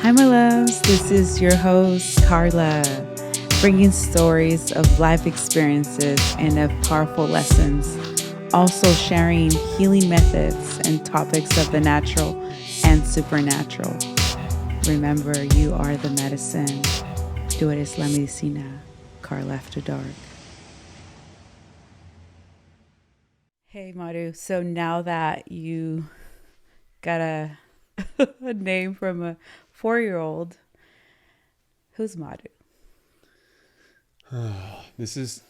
Hi, my loves. This is your host, Karla, bringing stories of life experiences and of powerful lessons, also sharing healing methods and topics of the natural and supernatural. Remember, you are the medicine. Tú eres la medicina. Karla After Dark. Hey, Madhu. So now that you got a name from a 4-year-old, who's Madhu? This is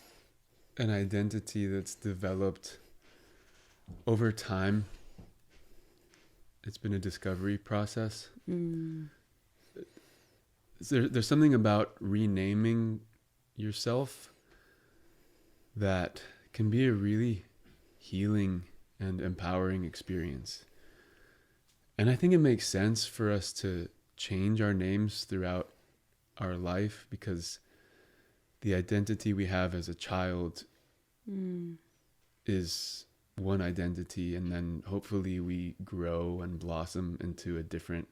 an identity that's developed over time. It's been a discovery process. There's something about renaming yourself that can be a really healing and empowering experience. And I think it makes sense for us to change our names throughout our life because the identity we have as a child is one identity, and then hopefully we grow and blossom into a different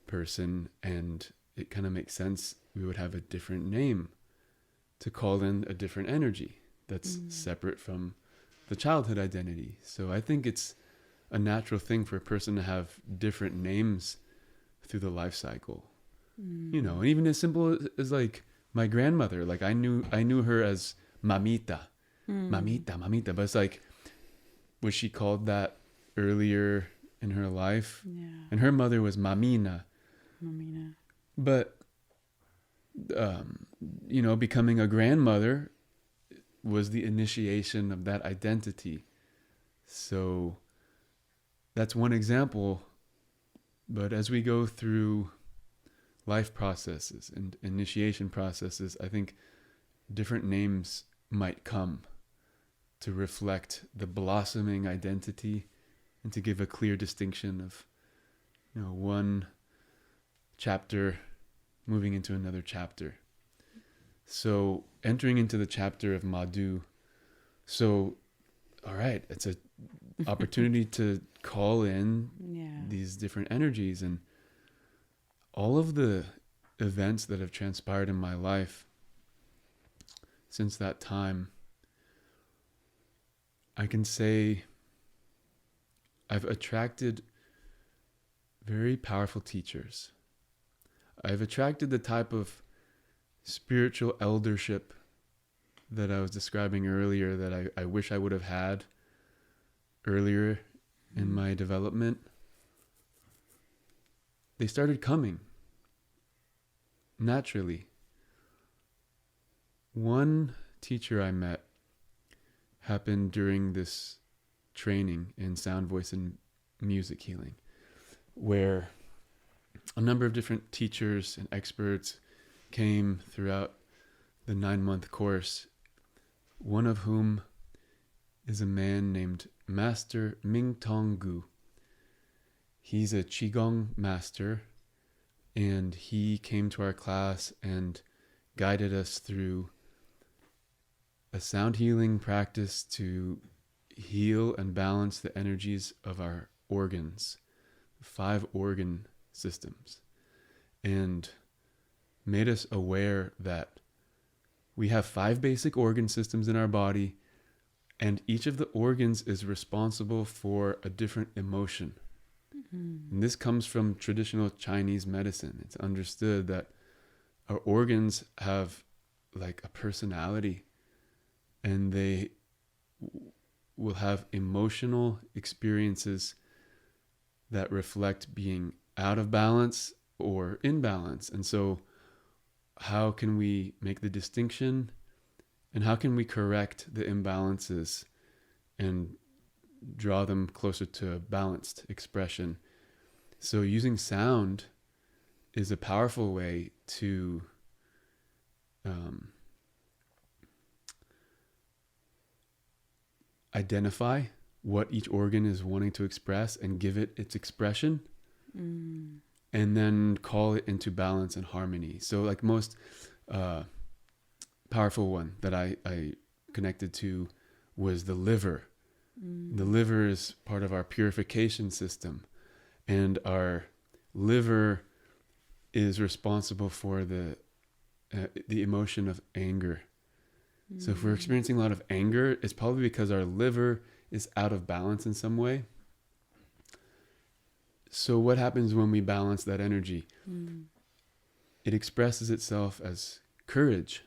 person, and it kind of makes sense we would have a different name to call in a different energy that's separate from the childhood identity. So I think it's a natural thing for a person to have different names through the life cycle. You know, and even as simple as like my grandmother, like I knew her as Mamita. Mamita. But it's like, was she called that earlier in her life? Yeah. And her mother was Mamina. But, becoming a grandmother was the initiation of that identity. So that's one example. But as we go through life processes and initiation processes, I think different names might come to reflect the blossoming identity and to give a clear distinction of, one chapter moving into another chapter. So entering into the chapter of Madhu. So, all right, it's an opportunity to call in these different energies, and all of the events that have transpired in my life since that time, I can say I've attracted very powerful teachers. I've attracted the type of spiritual eldership that I was describing earlier that I wish I would have had earlier in my development. They started coming naturally. One teacher I met happened during this training in sound, voice, and music healing, where a number of different teachers and experts came throughout the 9-month course, one of whom is a man named Master Mington Gu. He's a QiGong master, and he came to our class and guided us through a sound healing practice to heal and balance the energies of our organs, 5 organ systems, and made us aware that we have 5 basic organ systems in our body, and each of the organs is responsible for a different emotion. And this comes from traditional Chinese medicine. It's understood that our organs have like a personality, and they will have emotional experiences that reflect being out of balance or in balance. And so how can we make the distinction, and how can we correct the imbalances and draw them closer to a balanced expression? So using sound is a powerful way to identify what each organ is wanting to express and give it its expression, and then call it into balance and harmony. So like most powerful one that I connected to was the liver. The liver is part of our purification system, and our liver is responsible for the emotion of anger. So if we're experiencing a lot of anger, it's probably because our liver is out of balance in some way. So what happens when we balance that energy? It expresses itself as courage.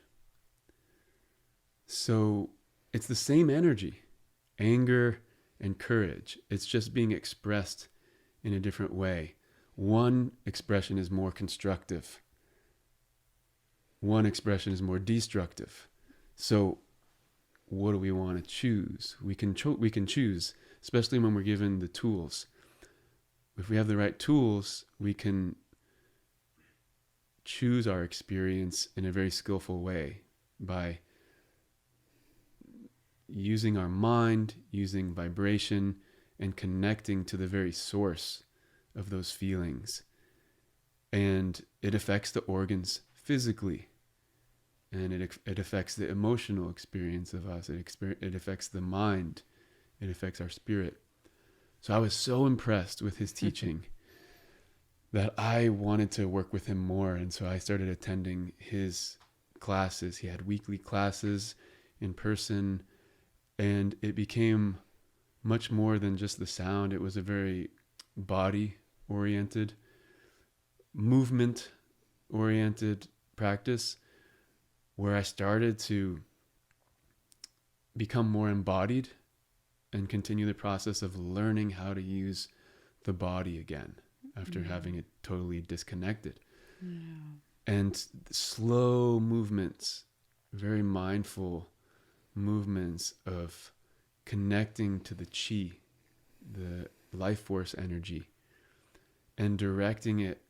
So it's the same energy, anger and courage. It's just being expressed in a different way. One expression is more constructive. One expression is more destructive. So what do we want to choose? We can choose, especially when we're given the tools. If we have the right tools, we can choose our experience in a very skillful way by using our mind, using vibration, and connecting to the very source of those feelings. And it affects the organs physically. And it affects the emotional experience of us. It affects the mind. It affects our spirit. So I was so impressed with his teaching that I wanted to work with him more. And so I started attending his classes. He had weekly classes in person, and it became much more than just the sound. It was a very body-oriented, movement-oriented practice, where I started to become more embodied and continue the process of learning how to use the body again after having it totally disconnected. And slow movements, very mindful movements of connecting to the chi, the life force energy, and directing it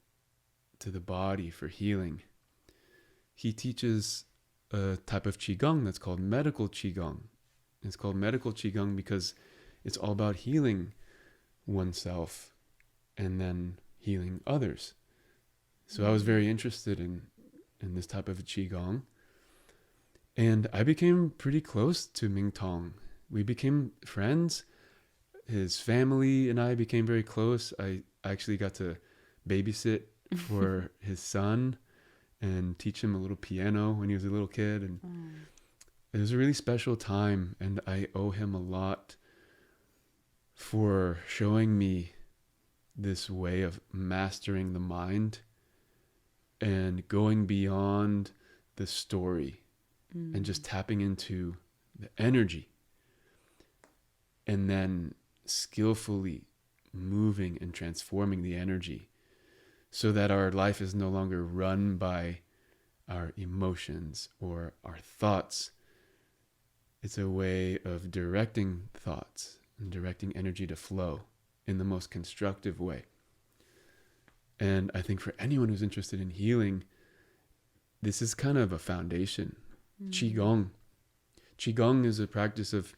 to the body for healing. He teaches a type of QiGong that's called Medical QiGong. It's called Medical QiGong because it's all about healing oneself and then healing others. So I was very interested in this type of QiGong. And I became pretty close to Mingtong. We became friends. His family and I became very close. I actually got to babysit for his son and teach him a little piano when he was a little kid. And it was a really special time, and I owe him a lot for showing me this way of mastering the mind and going beyond the story and just tapping into the energy and then skillfully moving and transforming the energy so that our life is no longer run by our emotions or our thoughts. It's a way of directing thoughts and directing energy to flow in the most constructive way. And I think for anyone who's interested in healing, this is kind of a foundation. QiGong. QiGong is a practice of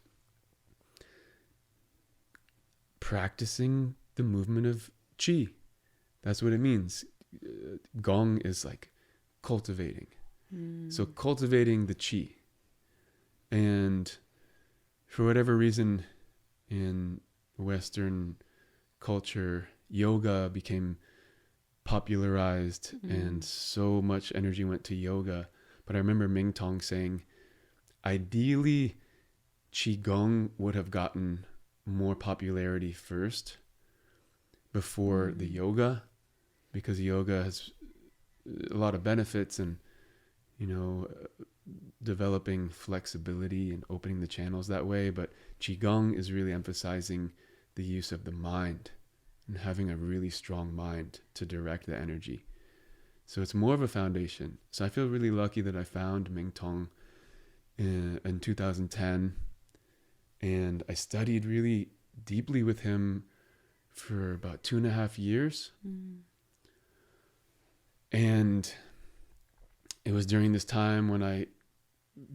practicing the movement of qi. That's what it means. Gong is like cultivating. So cultivating the qi. And for whatever reason in Western culture, yoga became popularized and so much energy went to yoga. But I remember Mingtong saying, ideally, QiGong would have gotten more popularity first before the yoga, because yoga has a lot of benefits and, developing flexibility and opening the channels that way. But QiGong is really emphasizing the use of the mind and having a really strong mind to direct the energy. So it's more of a foundation. So I feel really lucky that I found Mingtong in 2010, and I studied really deeply with him for about 2.5 years. And it was during this time when I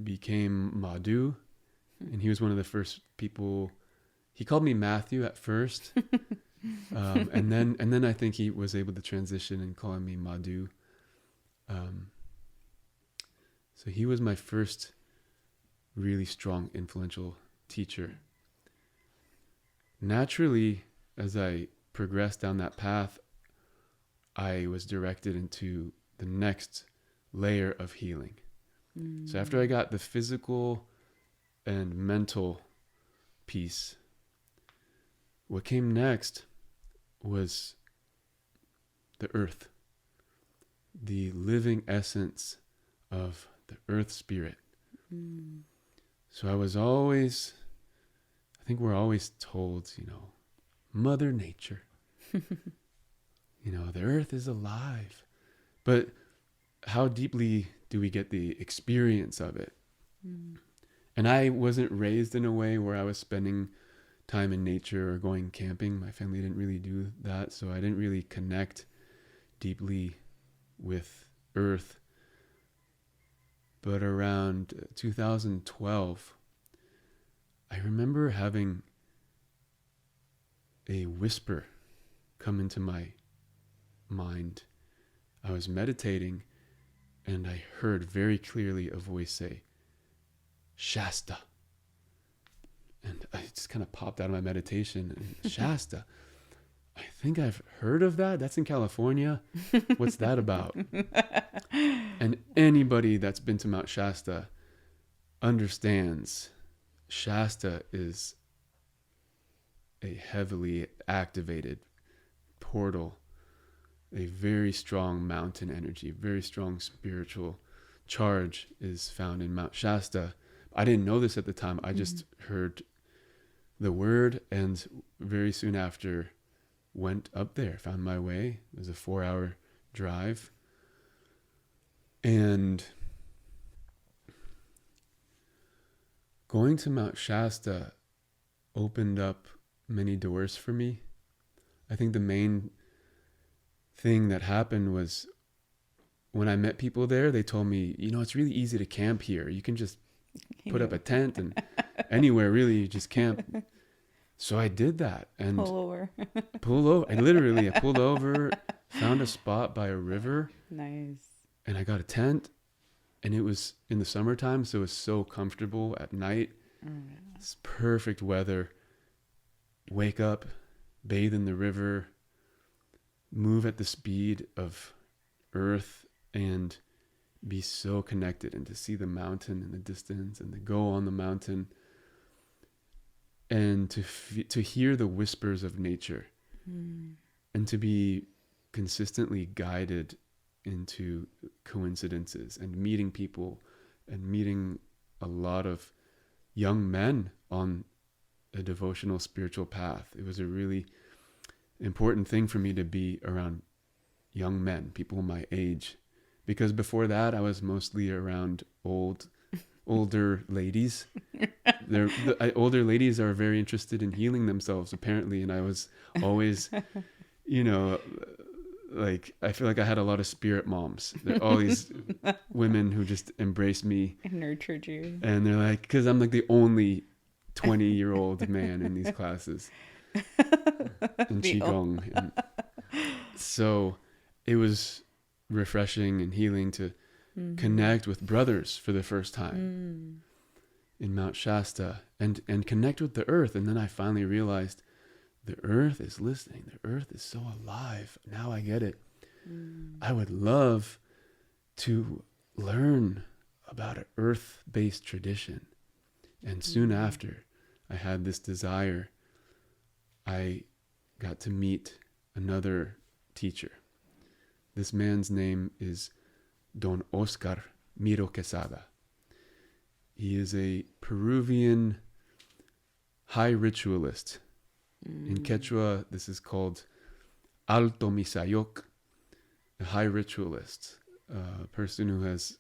became Madhu, and he was one of the first people. He called me Matthew at first, and then I think he was able to transition and calling me Madhu. So he was my first really strong, influential teacher. Naturally, as I progressed down that path, I was directed into the next layer of healing. So after I got the physical and mental piece, what came next was the earth, the living essence of the earth spirit. So I think we're always told, Mother Nature, the earth is alive. But how deeply do we get the experience of it? And I wasn't raised in a way where I was spending time in nature or going camping. My family didn't really do that, so I didn't really connect deeply with earth. But around 2012, I remember having a whisper come into my mind. I was meditating and I heard very clearly a voice say, Shasta. And I just kind of popped out of my meditation. And Shasta. I think I've heard of that. That's in California. What's that about? And anybody that's been to Mount Shasta understands Shasta is a heavily activated portal, a very strong mountain energy, very strong spiritual charge is found in Mount Shasta. I didn't know this at the time. I just heard the word, and very soon after went up there, found my way. It was a 4-hour drive. And going to Mount Shasta opened up many doors for me. I think the main thing that happened was when I met people there, they told me, it's really easy to camp here. You can just put up a tent and anywhere really, you just camp. So I did that and pull over. I pulled over, found a spot by a river. Nice. And I got a tent, and it was in the summertime, so it was so comfortable at night. It's perfect weather. Wake up, bathe in the river, move at the speed of earth, and be so connected, and to see the mountain in the distance, and to go on the mountain, and to hear the whispers of nature, and to be consistently guided into coincidences and meeting people and meeting a lot of young men on a devotional spiritual path. It was a really important thing for me to be around young men, people my age, because before that I was mostly around older ladies. Older ladies are very interested in healing themselves apparently, and I was always I feel like I had a lot of spirit moms. There are all these women who just embraced me and nurtured you. And they're like, because I'm like the only 20-year-old man in these classes in QiGong. And so it was refreshing and healing to connect with brothers for the first time in Mount Shasta and connect with the earth. And then I finally realized the earth is listening. The earth is so alive. Now I get it. I would love to learn about an earth-based tradition. And soon after I had this desire, I got to meet another teacher. This man's name is Don Oscar Miro Quesada. He is a Peruvian high ritualist. In Quechua, this is called Alto Misayok, a high ritualist, a person who has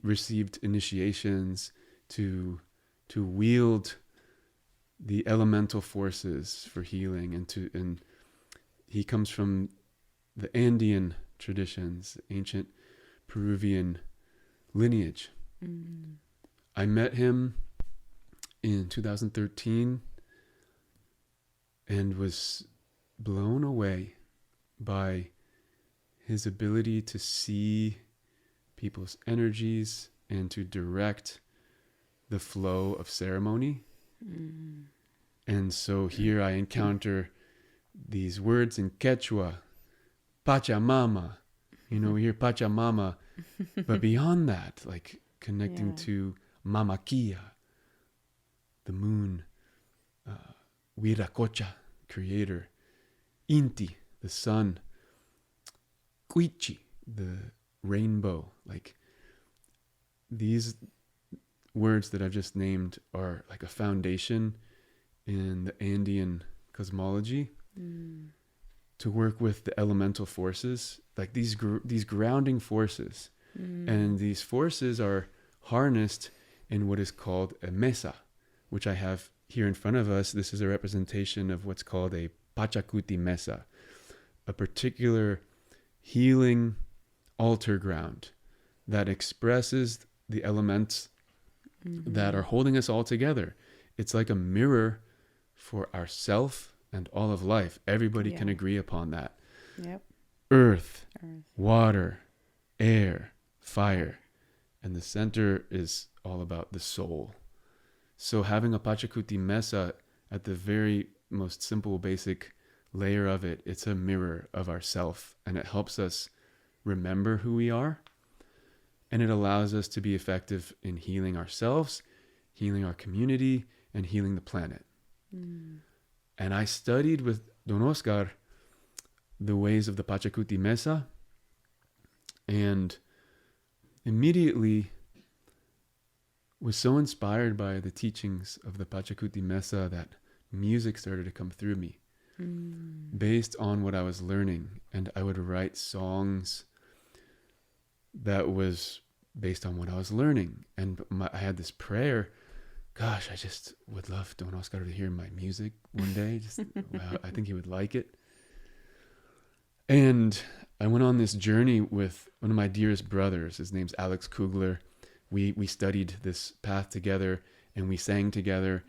received initiations to wield the elemental forces for healing, and he comes from the Andean traditions, ancient Peruvian lineage. I met him in 2013 and was blown away by his ability to see people's energies and to direct the flow of ceremony. And so here I encounter these words in Quechua, Pachamama. We hear Pachamama, but beyond that, like connecting to Mama Kia, the moon, Wiracocha, creator, Inti, the sun, Cuichi, the rainbow. Like these words that I've just named are like a foundation in the Andean cosmology to work with the elemental forces, like these grounding forces. And these forces are harnessed in what is called a mesa, which I have here in front of us. This is a representation of what's called a Pachakuti Mesa, a particular healing altar ground that expresses the elements that are holding us all together. It's like a mirror for ourself and all of life. Everybody can agree upon that. Yep. Earth, water, air, fire. And the center is all about the soul. So having a Pachakuti Mesa at the very most simple, basic layer of it, it's a mirror of ourself, and it helps us remember who we are. And it allows us to be effective in healing ourselves, healing our community, and healing the planet. And I studied with Don Oscar the ways of the Pachakuti Mesa, and immediately was so inspired by the teachings of the Pachakuti Mesa that music started to come through me based on what I was learning. And I would write songs that was based on what I was learning. And I had this prayer, gosh, I just would love Don Oscar to hear my music one day. Wow, I think he would like it. And I went on this journey with one of my dearest brothers. His name's Alex Kugler. We studied this path together, and we sang together,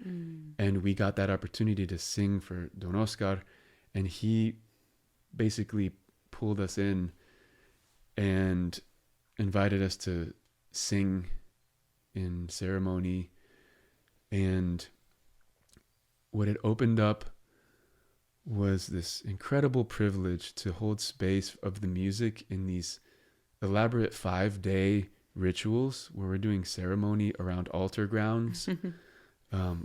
and we got that opportunity to sing for Don Oscar, and he basically pulled us in and invited us to sing in ceremony. And what it opened up was this incredible privilege to hold space of the music in these elaborate 5-day rituals where we're doing ceremony around altar grounds,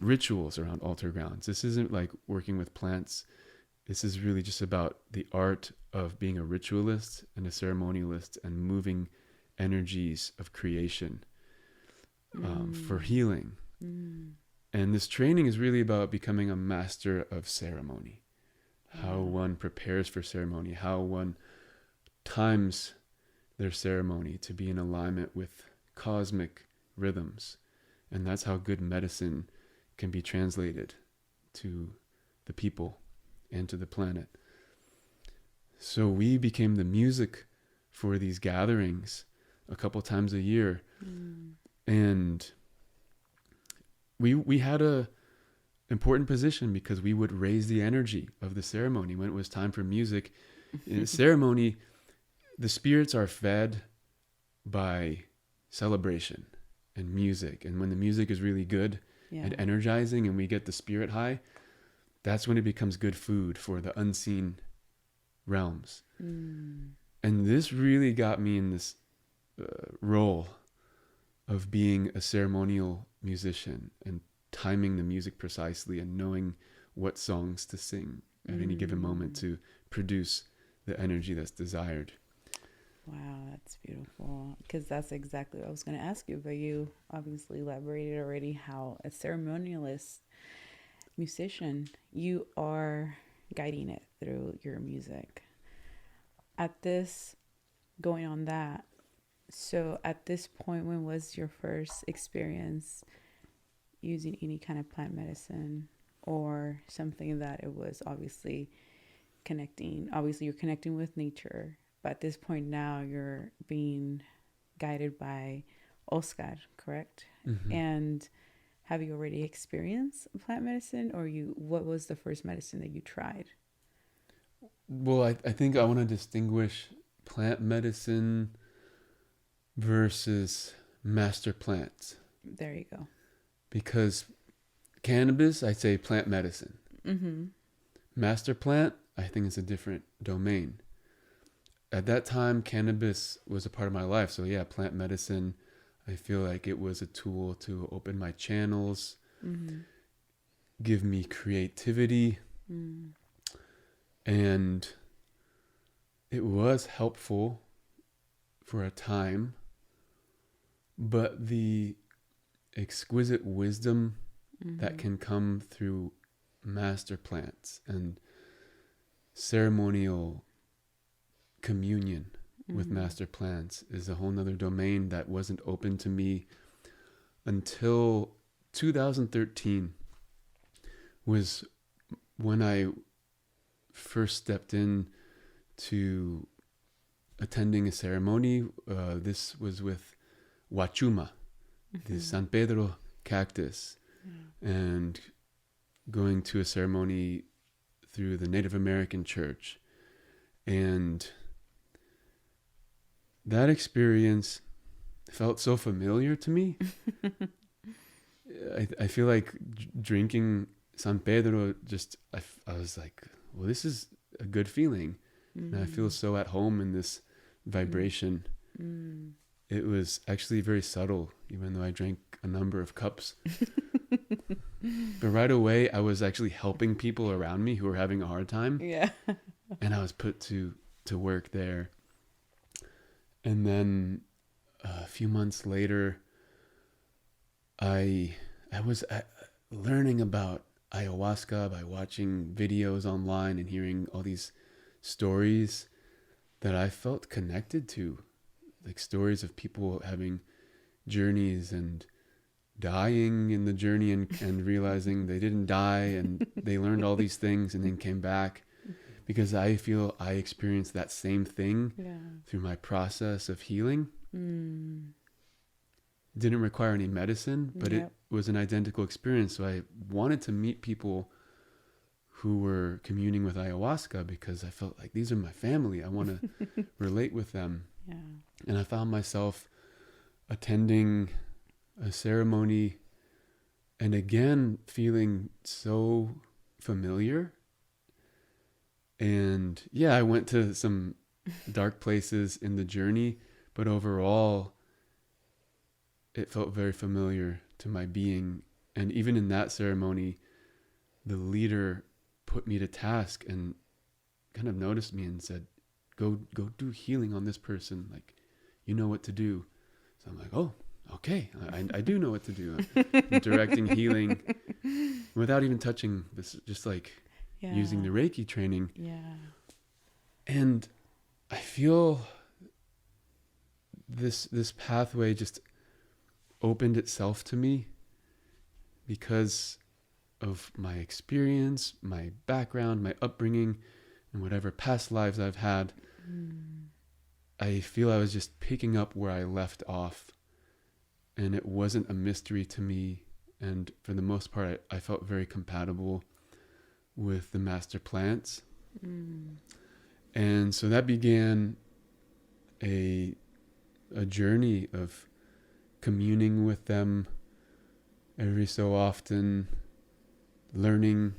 rituals around altar grounds. This isn't like working with plants. This is really just about the art of being a ritualist and a ceremonialist and moving energies of creation for healing. And this training is really about becoming a master of ceremony, how one prepares for ceremony, how one times their ceremony to be in alignment with cosmic rhythms. And that's how good medicine can be translated to the people and to the planet. So we became the music for these gatherings a couple times a year. And we had a important position because we would raise the energy of the ceremony when it was time for music. In a ceremony, the spirits are fed by celebration and music. And when the music is really good and energizing and we get the spirit high, that's when it becomes good food for the unseen realms. And this really got me in this role of being a ceremonial musician and timing the music precisely and knowing what songs to sing at any given moment to produce the energy that's desired. Wow, that's beautiful. Because that's exactly what I was going to ask you, but you obviously elaborated already how a ceremonialist musician, you are guiding it through your music. So at this point, when was your first experience using any kind of plant medicine or something that it was obviously you're connecting with nature, but at this point now you're being guided by Oscar, correct? And have you already experienced plant medicine, or what was the first medicine that you tried? Well, I think I want to distinguish plant medicine versus master plants. There you go. Because cannabis, I say plant medicine. Master plant, I think it's a different domain. At that time, cannabis was a part of my life. So yeah, plant medicine, I feel like it was a tool to open my channels, give me creativity, and it was helpful for a time, but the exquisite wisdom that can come through master plants and ceremonial communion with master plants is a whole nother domain that wasn't open to me until 2013 was when I first stepped in to attending a ceremony. This was with Huachuma, the San Pedro cactus, and going to a ceremony through the Native American church. And that experience felt so familiar to me. I feel like drinking San Pedro, I was like, well, this is a good feeling. And I feel so at home in this vibration. It was actually very subtle, even though I drank a number of cups. But right away, I was actually helping people around me who were having a hard time. Yeah. And I was put to work there. And then a few months later, I was learning about ayahuasca by watching videos online and hearing all these stories that I felt connected to, like stories of people having journeys and dying in the journey and realizing they didn't die and they learned all these things and then came back, because I feel I experienced that same thing through my process of healing. It didn't require any medicine, but it was an identical experience. So I wanted to meet people who were communing with ayahuasca because I felt like these are my family. I want to relate with them. Yeah. And I found myself attending a ceremony and again feeling so familiar. And yeah, I went to some dark places in the journey, but overall it felt very familiar to my being. And even in that ceremony, the leader put me to task and kind of noticed me and said, go do healing on this person. Like, you know what to do. So I'm like, oh, okay. I do know what to do. I'm directing healing without even touching this, just like using the Reiki training. Yeah. And I feel this pathway just opened itself to me because of my experience, my background, my upbringing, and whatever past lives I've had. I feel I was just picking up where I left off, and it wasn't a mystery to me. And for the most part, I felt very compatible with the master plants. And so that began a journey of communing with them every so often, learning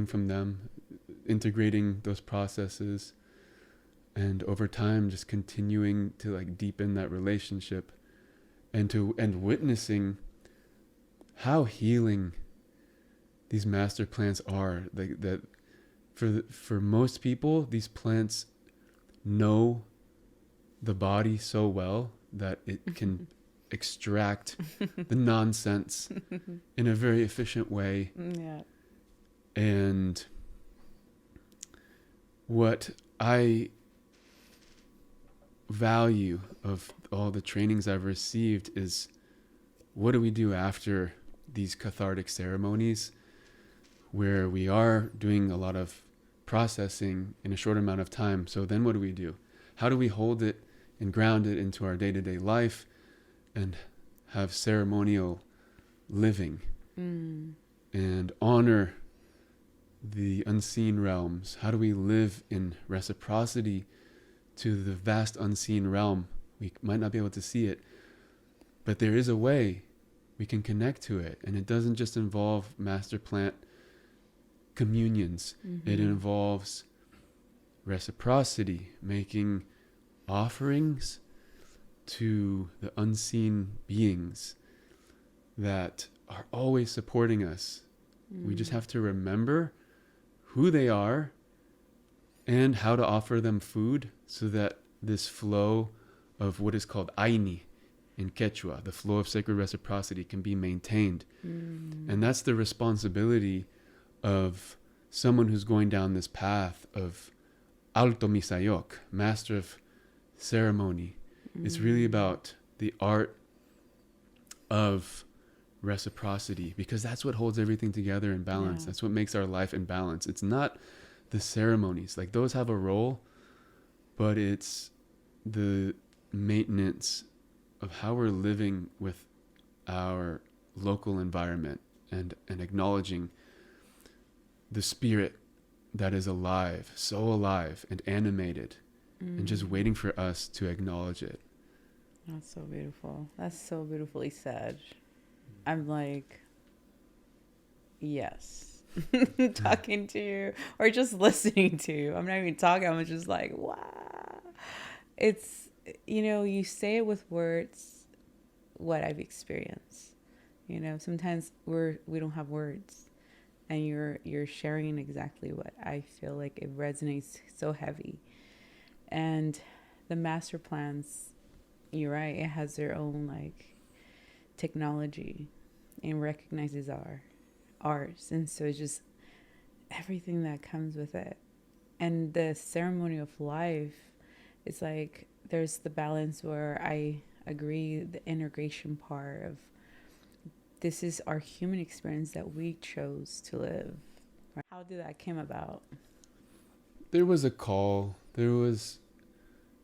from them, integrating those processes, and over time just continuing to like deepen that relationship and witnessing how healing these master plants are. Like that for most people, these plants know the body so well that it can extract the nonsense in a very efficient way. Yeah. And what I value of all the trainings I've received is, what do we do after these cathartic ceremonies where we are doing a lot of processing in a short amount of time? So then what do we do? How do we hold it and ground it into our day-to-day life and have ceremonial living and honor the unseen realms? How do we live in reciprocity to the vast unseen realm? We might not be able to see it, but there is a way we can connect to it. And it doesn't just involve master plant communions. Mm-hmm. It involves reciprocity, making offerings to the unseen beings that are always supporting us. We just have to remember who they are and how to offer them food so that this flow of what is called aini in Quechua, the flow of sacred reciprocity, can be maintained. And that's the responsibility of someone who's going down this path of Alto Misayok, master of ceremony. It's really about the art of reciprocity, because that's what holds everything together in balance. That's what makes our life in balance. It's not the ceremonies, like those have a role, but it's the maintenance of how we're living with our local environment and acknowledging the spirit that is alive, so alive and animated, and just waiting for us to acknowledge it. That's so beautiful. That's so beautifully said. I'm like, yes. Talking to you or just listening to you. I'm not even talking. I'm just like, wow. It's, you say it with words, what I've experienced. Sometimes we don't have words, and you're sharing exactly what I feel like. It resonates so heavy. And the master plans, you're right, it has their own like technology and recognizes ours, and so it's just everything that comes with it. And the ceremony of life is like, there's the balance where I agree, the integration part of this is our human experience that we chose to live. Right? How did that came about? There was a call. There was,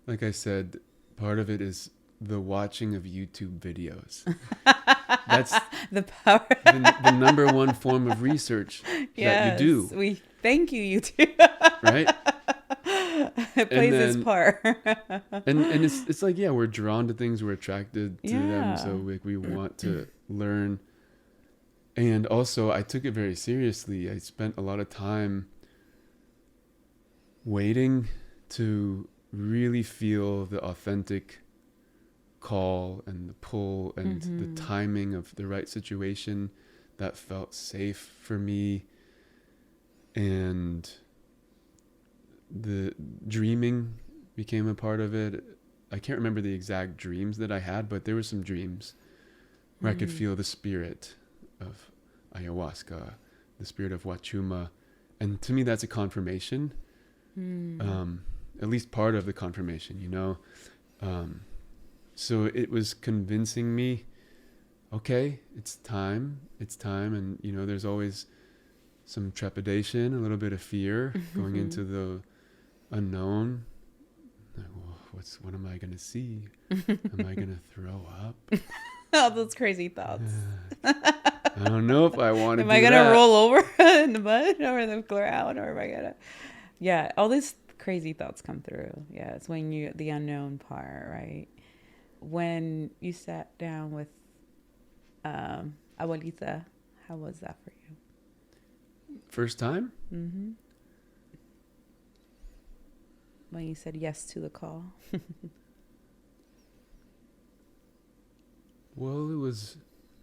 like I said, part of it is the watching of YouTube videos. That's the power. the number one form of research that you do. We thank you, YouTube. Right? It plays its part. and it's like, yeah, we're drawn to things, we're attracted to them, so we want to learn. And also, I took it very seriously. I spent a lot of time waiting to really feel the authentic call and the pull and the timing of the right situation that felt safe for me. And the dreaming became a part of it. I can't remember the exact dreams that I had, but there were some dreams where I could feel the spirit of ayahuasca, the spirit of wachuma. And to me, that's a confirmation. At least part of the confirmation, so it was convincing me, okay, it's time. And, there's always some trepidation, a little bit of fear going into the unknown. Like, well, what am I going to see? Am I going to throw up? All those crazy thoughts. I don't know if I want to do that. Am I going to roll over in the mud or the ground, or am I going to... Yeah, all these crazy thoughts come through. Yeah, it's when the unknown part, right? When you sat down with Abuelita, how was that for you? First time? Mm-hmm. When you said yes to the call. Well, it was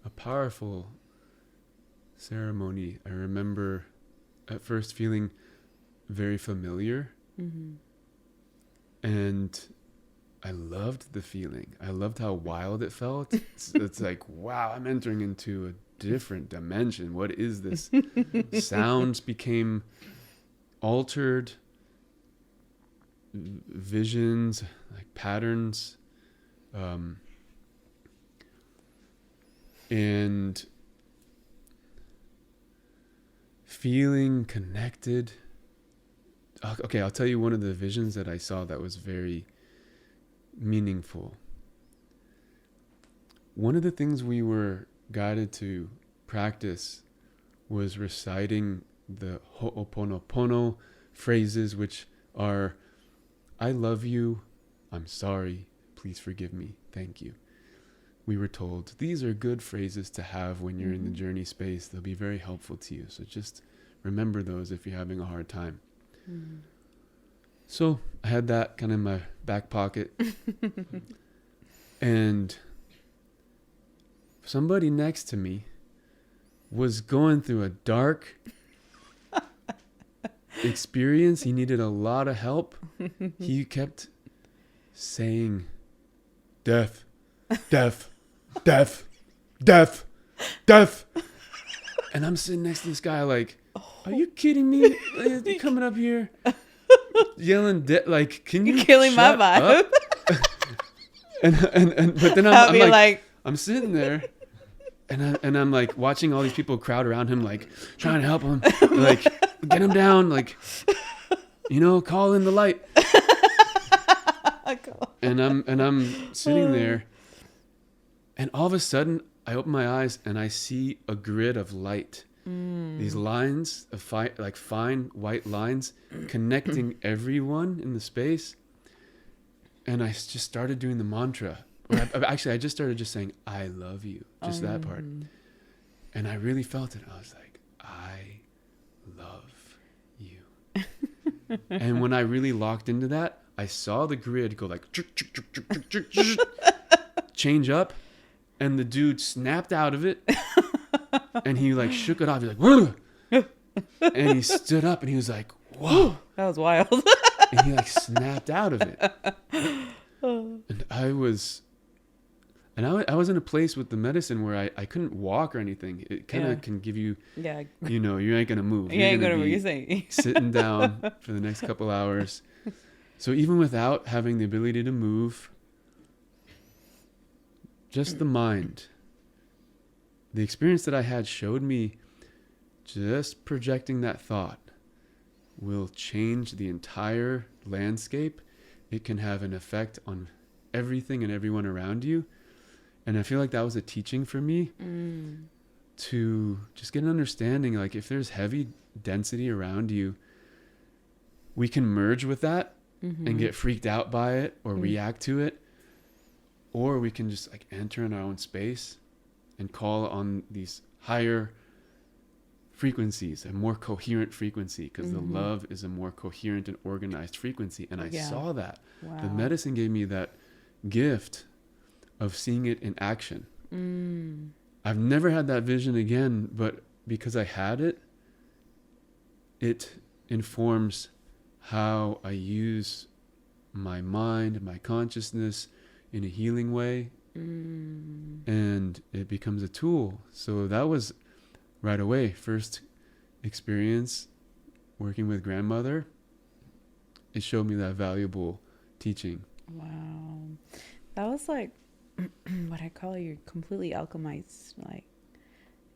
a powerful ceremony. I remember at first feeling very familiar. And I loved the feeling. I loved how wild it felt. It's like, wow, I'm entering into a different dimension. What is this? Sounds became altered. Visions, like patterns. And feeling connected. Okay, I'll tell you one of the visions that I saw that was very meaningful. One of the things we were guided to practice was reciting the Ho'oponopono phrases, which are, I love you, I'm sorry, please forgive me, thank you. We were told these are good phrases to have when you're in the journey space. They'll be very helpful to you. So just remember those if you're having a hard time. So I had that kind of in my back pocket. And somebody next to me was going through a dark experience. He needed a lot of help. He kept saying, death, death, death, death, death. And I'm sitting next to this guy like, are you kidding me? You coming up here yelling, like, can you You're killing my shut vibe. up? and but then I'll I'm be like, I'm sitting there and I'm like watching all these people crowd around him, like trying to help him, like get him down, like, you know, call in the light. And I'm sitting there, and all of a sudden I open my eyes and I see a grid of light. These lines of fine white lines connecting everyone in the space. And I just started doing the mantra. I just started just saying, I love you. Just that part. And I really felt it. I was like, I love you. And when I really locked into that, I saw the grid go like, change up. And the dude snapped out of it. And he like shook it off. He's like, whoa. And he stood up and he was like, whoa. That was wild. And he like snapped out of it. And I was in a place with the medicine where I couldn't walk or anything. It kind of can give you, you know, you ain't going to move. You ain't going to move. Sitting down for the next couple hours. So even without having the ability to move, just the mind, the experience that I had showed me just projecting that thought will change the entire landscape. It can have an effect on everything and everyone around you. And I feel like that was a teaching for me to just get an understanding. Like if there's heavy density around you, we can merge with that and get freaked out by it or react to it. Or we can just like enter in our own space and call on these higher frequencies, a more coherent frequency, because the love is a more coherent and organized frequency. And I saw that. Wow. The medicine gave me that gift of seeing it in action. I've never had that vision again, but because I had it, it informs how I use my mind, my consciousness in a healing way. And it becomes a tool. So that was right away, first experience working with grandmother. It showed me that valuable teaching. Wow. That was like what I call you're completely alchemized. Like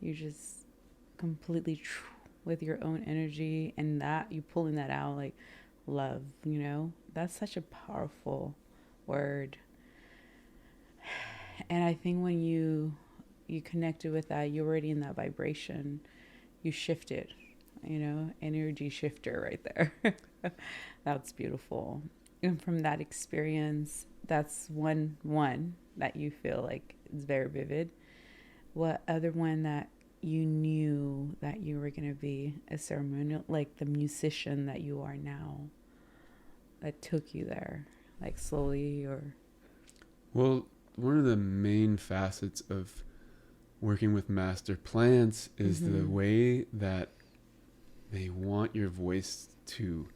you're just completely with your own energy, and that you pulling that out, like love, you know, that's such a powerful word. And I think when you connected with that, you're already in that vibration. You shifted, you know, energy shifter right there. That's beautiful. And from that experience, that's one that you feel like is very vivid. What other one that you knew that you were going to be a ceremonial, like the musician that you are now, that took you there, like slowly or? Well, one of the main facets of working with master plants is the way that they want your voice to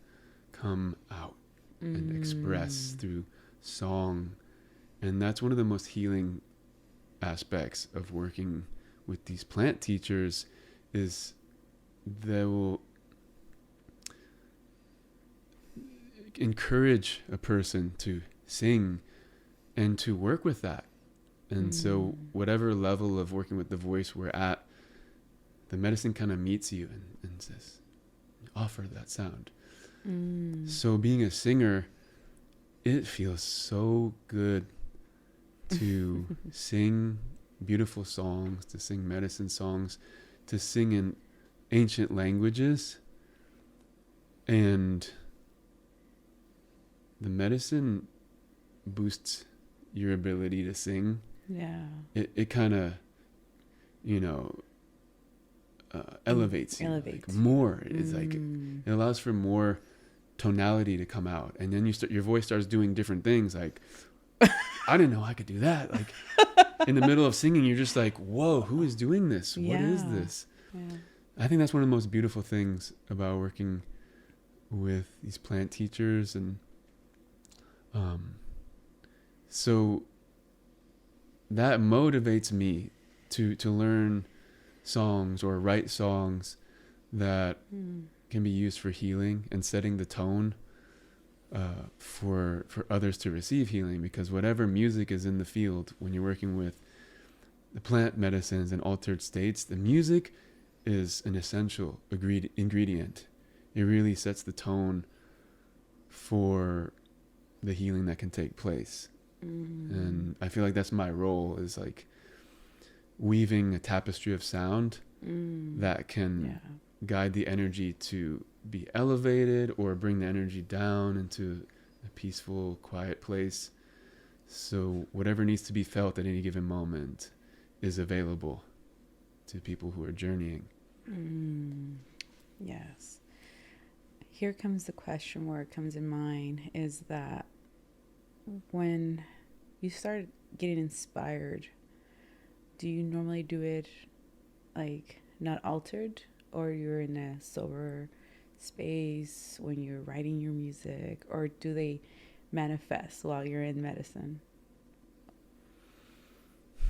come out and express through song. And that's one of the most healing aspects of working with these plant teachers, is they will encourage a person to sing and to work with that. And so whatever level of working with the voice we're at, the medicine kind of meets you and says, offer that sound. So being a singer, it feels so good to sing beautiful songs, to sing medicine songs, to sing in ancient languages. And the medicine boosts your ability to sing. Yeah. It kind of, you know, elevates you. Like more is like, it allows for more tonality to come out. And then your voice starts doing different things. Like, I didn't know I could do that. Like in the middle of singing, you're just like, whoa, who is doing this? What is this? Yeah. I think that's one of the most beautiful things about working with these plant teachers. And so that motivates me to learn songs or write songs that can be used for healing and setting the tone for others to receive healing. Because whatever music is in the field, when you're working with the plant medicines and altered states, the music is an essential ingredient. It really sets the tone for the healing that can take place. And I feel like that's my role, is like weaving a tapestry of sound that can guide the energy to be elevated or bring the energy down into a peaceful, quiet place. So whatever needs to be felt at any given moment is available to people who are journeying. Yes. Here comes the question where it comes in mind, is that when you start getting inspired, do you normally do it like not altered, or you're in a sober space when you're writing your music, or do they manifest while you're in medicine?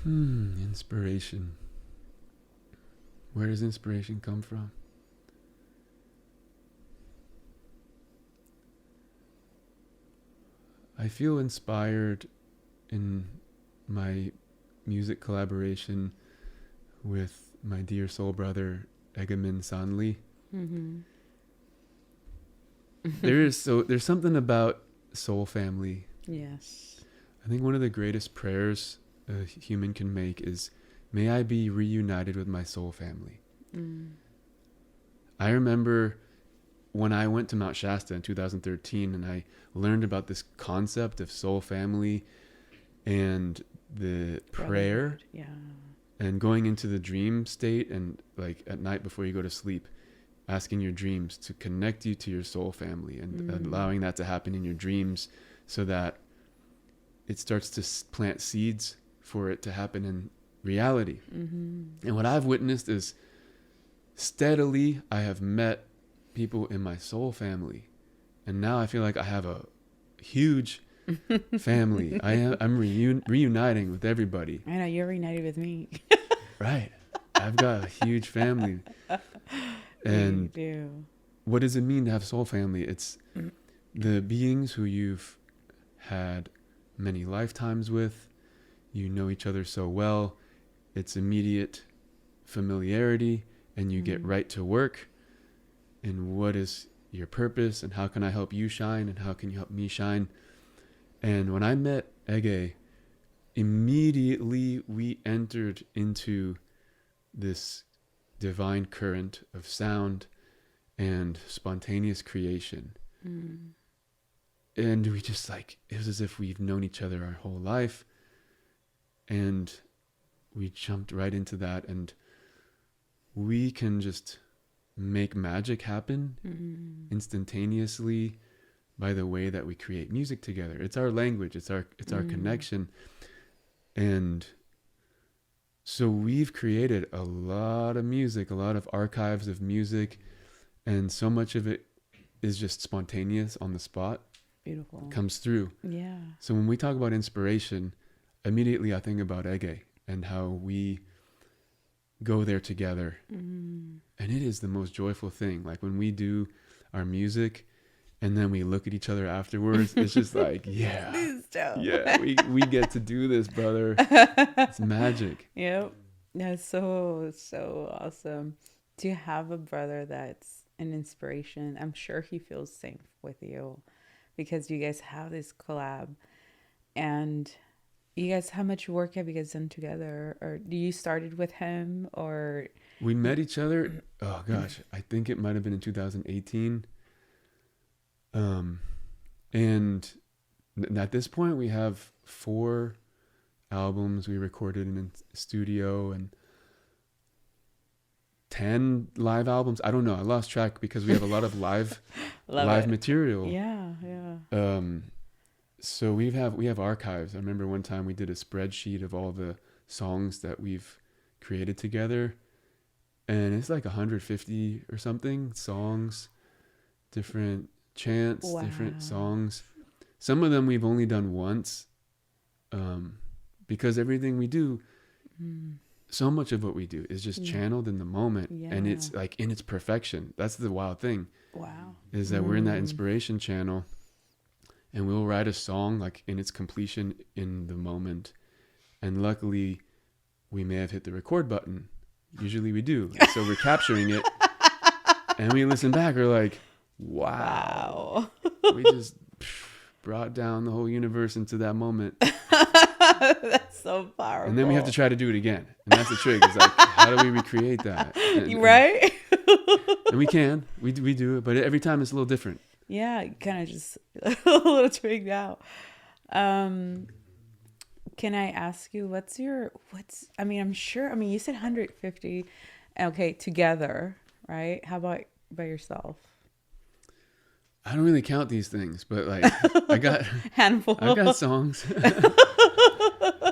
Inspiration. Where does inspiration come from? I feel inspired in my music collaboration with my dear soul brother Egamin Sanli. There's something about soul family. Yes. I think one of the greatest prayers a human can make is, may I be reunited with my soul family. I remember when I went to Mount Shasta in 2013 and I learned about this concept of soul family and the prayer, and going into the dream state, and like at night before you go to sleep, asking your dreams to connect you to your soul family, and allowing that to happen in your dreams so that it starts to plant seeds for it to happen in reality. And what I've witnessed is, steadily I have met people in my soul family, and now I feel like I have a huge family. I'm reuniting with everybody. I know, you're reunited with me. Right. I've got a huge family. And you do. What does it mean to have soul family? It's the beings who you've had many lifetimes with. You know each other so well. It's immediate familiarity, and you get right to work. And what is your purpose, and how can I help you shine, and how can you help me shine? And when I met Ege, immediately we entered into this divine current of sound and spontaneous creation. And we just like, it was as if we've known each other our whole life. And we jumped right into that, and we can just make magic happen instantaneously by the way that we create music together. It's our language, it's our connection. And so we've created a lot of music, a lot of archives of music, and so much of it is just spontaneous, on the spot. Beautiful. Comes through. Yeah. So when we talk about inspiration, immediately I think about Ege and how we go there together. And it is the most joyful thing. Like when we do our music and then we look at each other afterwards, it's just like, yeah, we get to do this, brother. It's magic. Yep. That's so awesome. Do you have a brother that's an inspiration? I'm sure he feels the same with you, because you guys have this collab. And you guys, how much work have you guys done together? Or do you started with him, or? We met each other, oh gosh, I think it might have been in 2018. And at this point we have 4 albums we recorded in a studio, and 10 live albums. I don't know. I lost track because we have a lot of live material. Yeah. So we have archives. I remember one time we did a spreadsheet of all the songs that we've created together, and it's like 150 or something songs, different chants, different songs. Some of them we've only done once, because everything we do, so much of what we do is just channeled in the moment, and it's like in its perfection. That's the wild thing. Wow. Is that we're in that inspiration channel, and we'll write a song like in its completion in the moment, and luckily we may have hit the record button. Usually we do. So we're capturing it, and we listen back, we're like, wow. We just brought down the whole universe into that moment. That's so powerful. And then we have to try to do it again. And that's the trick. It's like, how do we recreate that? Right? And we can. We do it. But every time it's a little different. Yeah, kind of just a little twigged out. Can I ask you, I'm sure, you said 150. Okay, together, right? How about by yourself? I don't really count these things, but like I got handful. I got songs.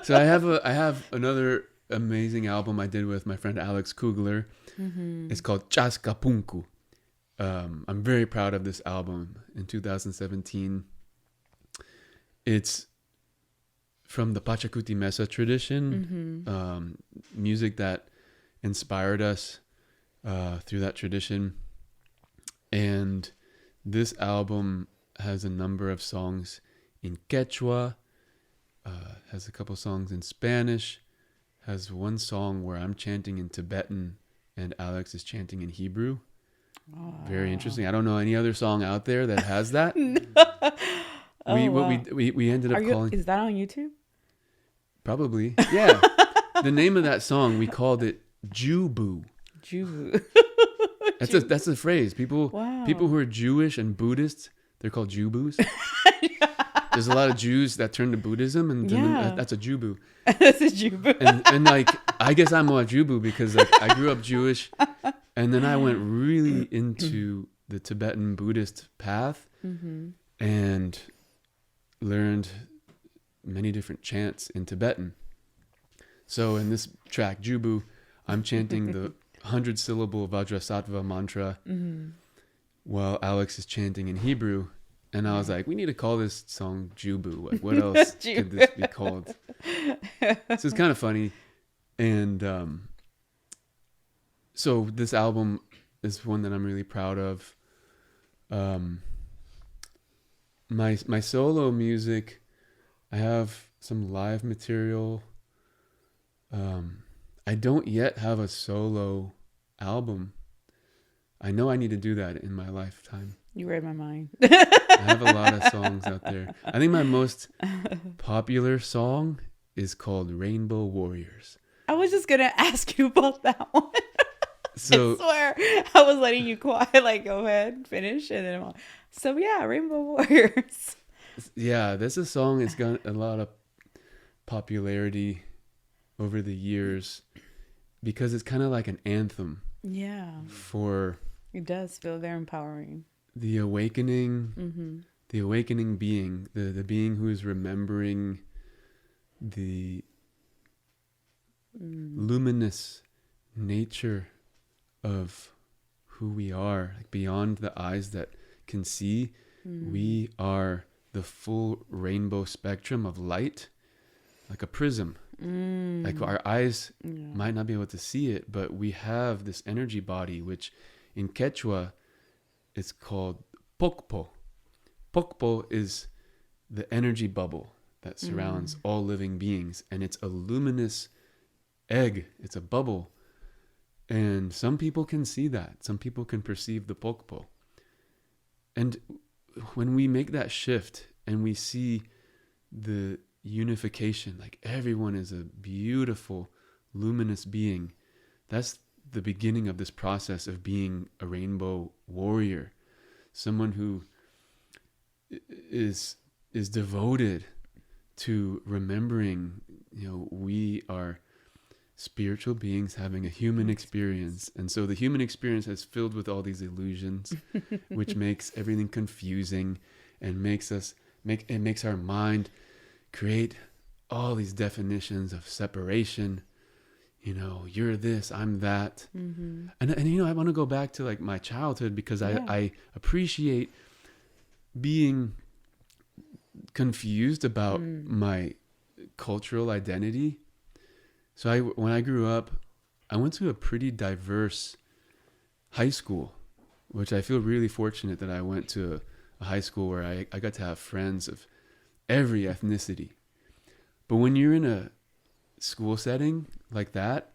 So I have another amazing album I did with my friend Alex Kugler. It's called Chaskapunku. I'm very proud of this album. In 2017, it's from the Pachakuti Mesa Tradition, music that inspired us through that tradition. And this album has a number of songs in Quechua, has a couple songs in Spanish, has one song where I'm chanting in Tibetan and Alex is chanting in Hebrew. Oh. Very interesting. I don't know any other song out there that has that. We ended up calling... Is that on YouTube? Probably. Yeah. The name of that song, we called it Jubu. Jubu. That's a phrase. People who are Jewish and Buddhists, they're called Jubus. There's a lot of Jews that turn to Buddhism, and that's a Jubu. That's a Jubu. and like, I guess I'm a Jubu because like I grew up Jewish, and then I went really into the Tibetan Buddhist path and learned many different chants in Tibetan. So in this track, Jubu, I'm chanting the 100-syllable Vajrasattva mantra while Alex is chanting in Hebrew. And I was like, we need to call this song Jubu. Like, what else could this be called? So it's kind of funny. And so this album is one that I'm really proud of. My solo music, I have some live material. I don't yet have a solo album. I know I need to do that in my lifetime. You read my mind. I have a lot of songs out there. I think my most popular song is called Rainbow Warriors. I was just going to ask you about that one. So, I swear, I was letting you quiet, like, go ahead, finish. And then I'm like, so yeah, Rainbow Warriors. Yeah, this is a song that's got a lot of popularity over the years because it's kind of like an anthem. Yeah. It does feel very empowering. The awakening, the awakening being, the being who is remembering the luminous nature of who we are, like beyond the eyes that can see. We are the full rainbow spectrum of light, like a prism. Like our eyes might not be able to see it, but we have this energy body, which in Quechua, it's called Pokpo. Pokpo is the energy bubble that surrounds all living beings. And it's a luminous egg. It's a bubble. And some people can see that. Some people can perceive the Pokpo. And when we make that shift and we see the unification, like everyone is a beautiful, luminous being, that's the beginning of this process of being a rainbow warrior, someone who is devoted to remembering, we are spiritual beings having a human experience. And so the human experience is filled with all these illusions, which makes everything confusing and makes our mind create all these definitions of separation. You know, you're this, I'm that. And you know, I want to go back to like my childhood, because I appreciate being confused about my cultural identity. So when I grew up, I went to a pretty diverse high school, which I feel really fortunate that I went to a high school where I got to have friends of every ethnicity. But when you're in a school setting like that,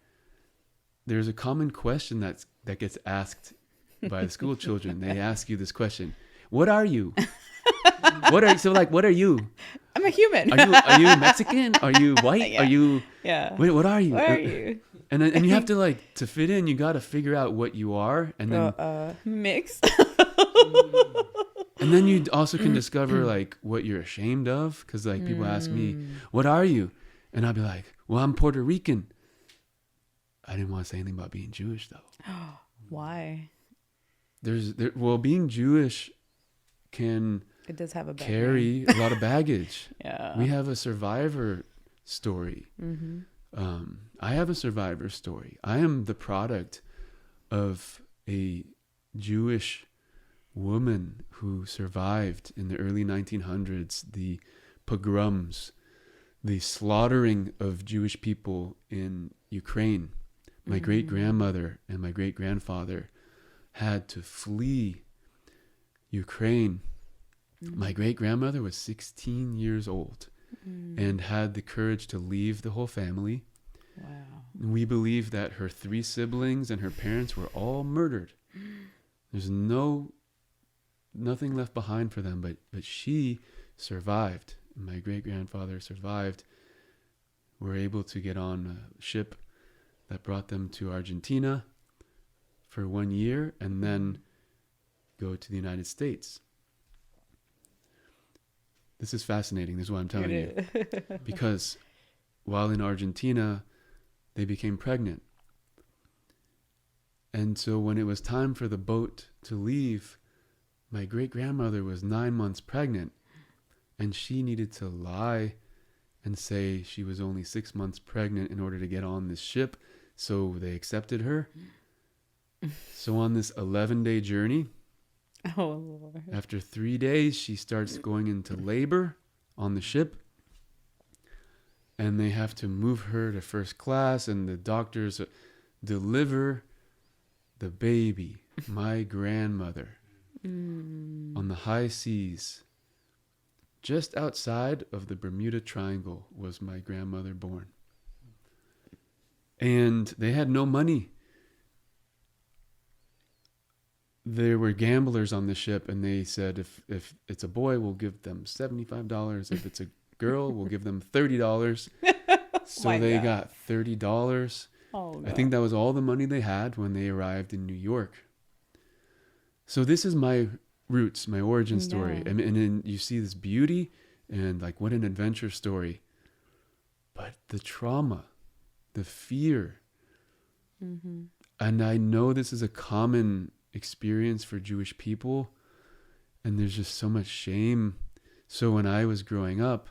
there's a common question that gets asked by the school children. They ask you this question: what are you? What are you? I'm a human. Are you Mexican? Are you white? Yeah. Are you? Yeah. Wait, what are you? What are you? And you have to, like, to fit in, you got to figure out what you are, and then Mix. and then you also can discover like what you're ashamed of, because like people ask me, what are you? And I'll be like, well, I'm Puerto Rican. I didn't want to say anything about being Jewish though. Why? Well, being Jewish can It does have a carry a lot of baggage. Yeah. We have a survivor story. I have a survivor story. I am the product of a Jewish woman who survived in the early 1900s, the pogroms, the slaughtering of Jewish people in Ukraine. My great-grandmother and my great-grandfather had to flee Ukraine. My great-grandmother was 16 years old and had the courage to leave the whole family. Wow. We believe that her 3 siblings and her parents were all murdered. There's nothing left behind for them, but she survived. My great-grandfather survived. Were able to get on a ship that brought them to Argentina for 1 year and then go to the United States. This is fascinating. This is what I'm telling you. Because while in Argentina, they became pregnant. And so when it was time for the boat to leave, my great-grandmother was 9 months pregnant, and she needed to lie and say she was only 6 months pregnant in order to get on this ship. So they accepted her. So on this 11-day journey, Lord. after 3 days, she starts going into labor on the ship. And they have to move her to first class, and the doctors deliver the baby, my grandmother, on the high seas. Just outside of the Bermuda Triangle was my grandmother born. And they had no money. There were gamblers on the ship, and they said, if it's a boy, we'll give them $75. If it's a girl, we'll give them $30. So they got $30. Oh, no. I think that was all the money they had when they arrived in New York. So this is my roots, my origin story. Yeah. And then you see this beauty and like what an adventure story. But the trauma, the fear. And I know this is a common experience for Jewish people, and there's just so much shame. So when I was growing up,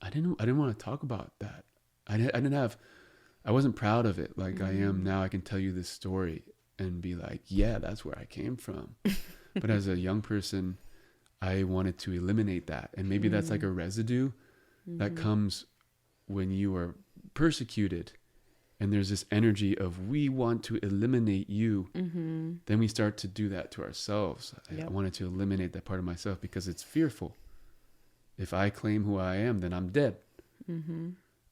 I didn't want to talk about that. I wasn't proud of it like I am now. I can tell you this story and be like, yeah, that's where I came from. But as a young person, I wanted to eliminate that. And maybe that's like a residue that comes when you are persecuted. And there's this energy of, we want to eliminate you. Then we start to do that to ourselves. I wanted to eliminate that part of myself because it's fearful. If I claim who I am, then I'm dead.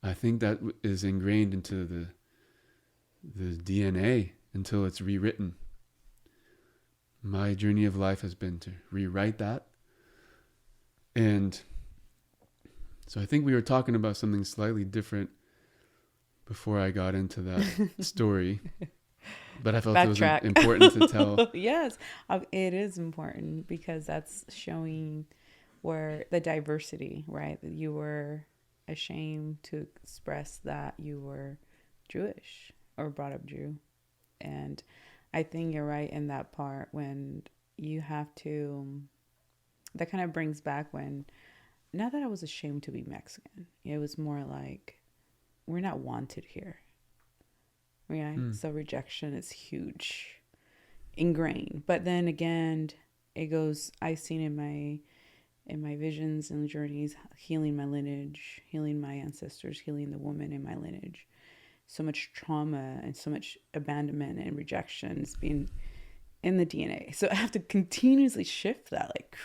I think that is ingrained into the DNA until it's rewritten. My journey of life has been to rewrite that. And so I think we were talking about something slightly different before I got into that story. But I felt Backtrack. It was important to tell. Yes, it is important because that's showing where the diversity, right? You were ashamed to express that you were Jewish or brought up Jew. And I think you're right in that part when you have to, that kind of brings back when, not that I was ashamed to be Mexican. It was more like, we're not wanted here. Right? So rejection is huge, ingrained. But then again, it goes, I've seen in my visions and journeys, healing my lineage, healing my ancestors, healing the woman in my lineage. So much trauma and so much abandonment and rejection is being in the DNA. So I have to continuously shift that, like,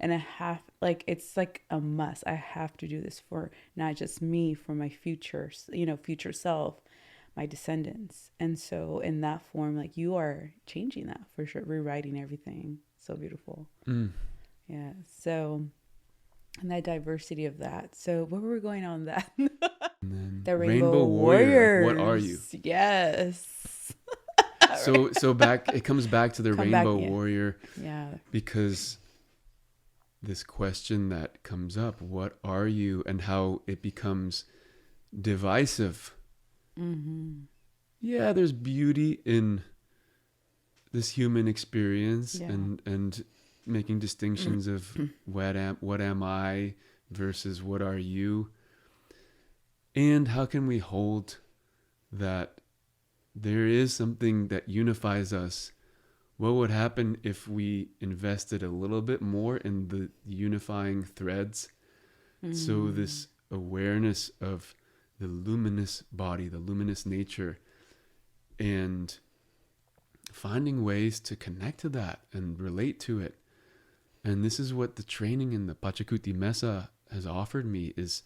and I have, like, it's like a must. I have to do this for not just me, for my future, future self, my descendants. And so in that form, like, you are changing that for sure, rewriting everything. So beautiful. Yeah. So, and that diversity of that. So where were we going on that? The Rainbow Warriors. What are you? Yes. So back, it comes back to the Rainbow Warrior. Yeah. Because this question that comes up, what are you, and how it becomes divisive. Yeah, there's beauty in this human experience, and making distinctions of what am I versus what are you, and how can we hold that there is something that unifies us. What would happen if we invested a little bit more in the unifying threads? So this awareness of the luminous body, the luminous nature, and finding ways to connect to that and relate to it. And this is what the training in the Pachakuti Mesa has offered me, is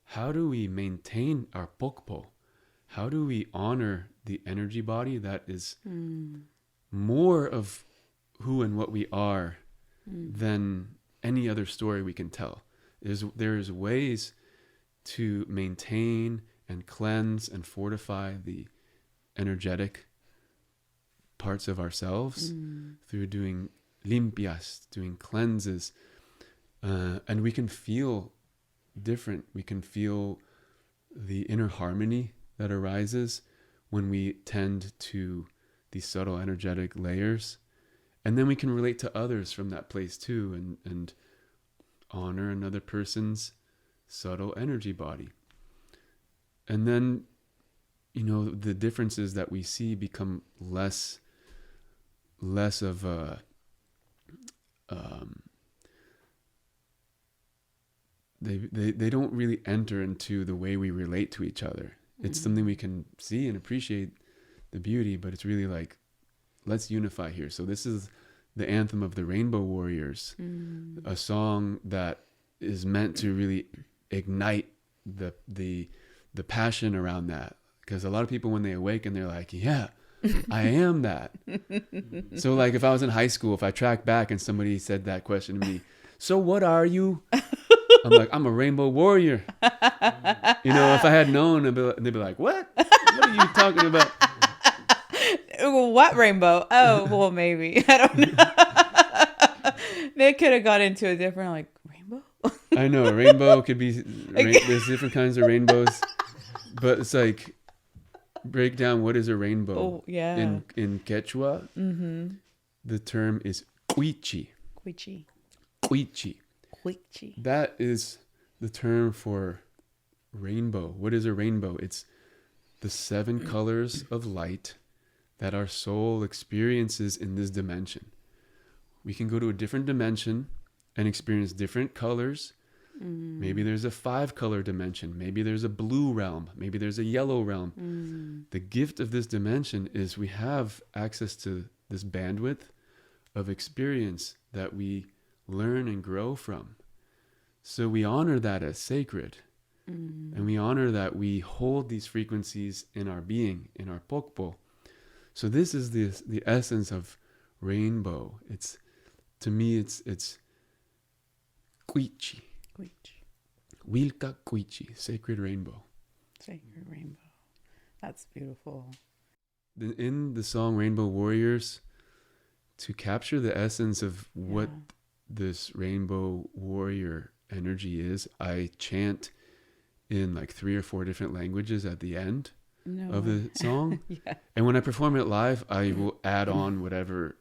how do we maintain our pokpo? How do we honor the energy body that is more of who and what we are than any other story we can tell? There's ways to maintain and cleanse and fortify the energetic parts of ourselves through doing limpias, doing cleanses, and we can feel different. We can feel the inner harmony that arises when we tend to these subtle energetic layers, and then we can relate to others from that place too, and honor another person's subtle energy body. And then, the differences that we see become less of a they don't really enter into the way we relate to each other. It's something we can see and appreciate the beauty, but it's really like, let's unify here. So this is the anthem of the Rainbow Warriors, a song that is meant to really ignite the passion around that. Because a lot of people, when they awaken, they're like, yeah, I am that. So like, if I was in high school, if I track back and somebody said that question to me, so what are you? I'm like, I'm a rainbow warrior. If I had known, they'd be like, what? What are you talking about? What rainbow? Oh, well, maybe. I don't know. They could have got into a different, like, rainbow? I know, a rainbow could be, there's different kinds of rainbows. But it's like, break down what is a rainbow. Oh, yeah. In Quechua, the term is cuichi. Cuichi. That is the term for rainbow. What is a rainbow? It's the 7 colors of light that our soul experiences in this dimension. We can go to a different dimension and experience different colors. Maybe there's a 5-color dimension. Maybe there's a blue realm. Maybe there's a yellow realm. The gift of this dimension is we have access to this bandwidth of experience that we learn and grow from. So we honor that as sacred. And we honor that we hold these frequencies in our being, in our pokpo. So this is the essence of rainbow. To me, it's cuichi. Wilka cuichi, sacred rainbow. Sacred rainbow. That's beautiful. In the song Rainbow Warriors, to capture the essence of what this rainbow warrior energy is, I chant in like 3 or 4 different languages at the end. of the song. Yeah. And when I perform it live, I will add on whatever,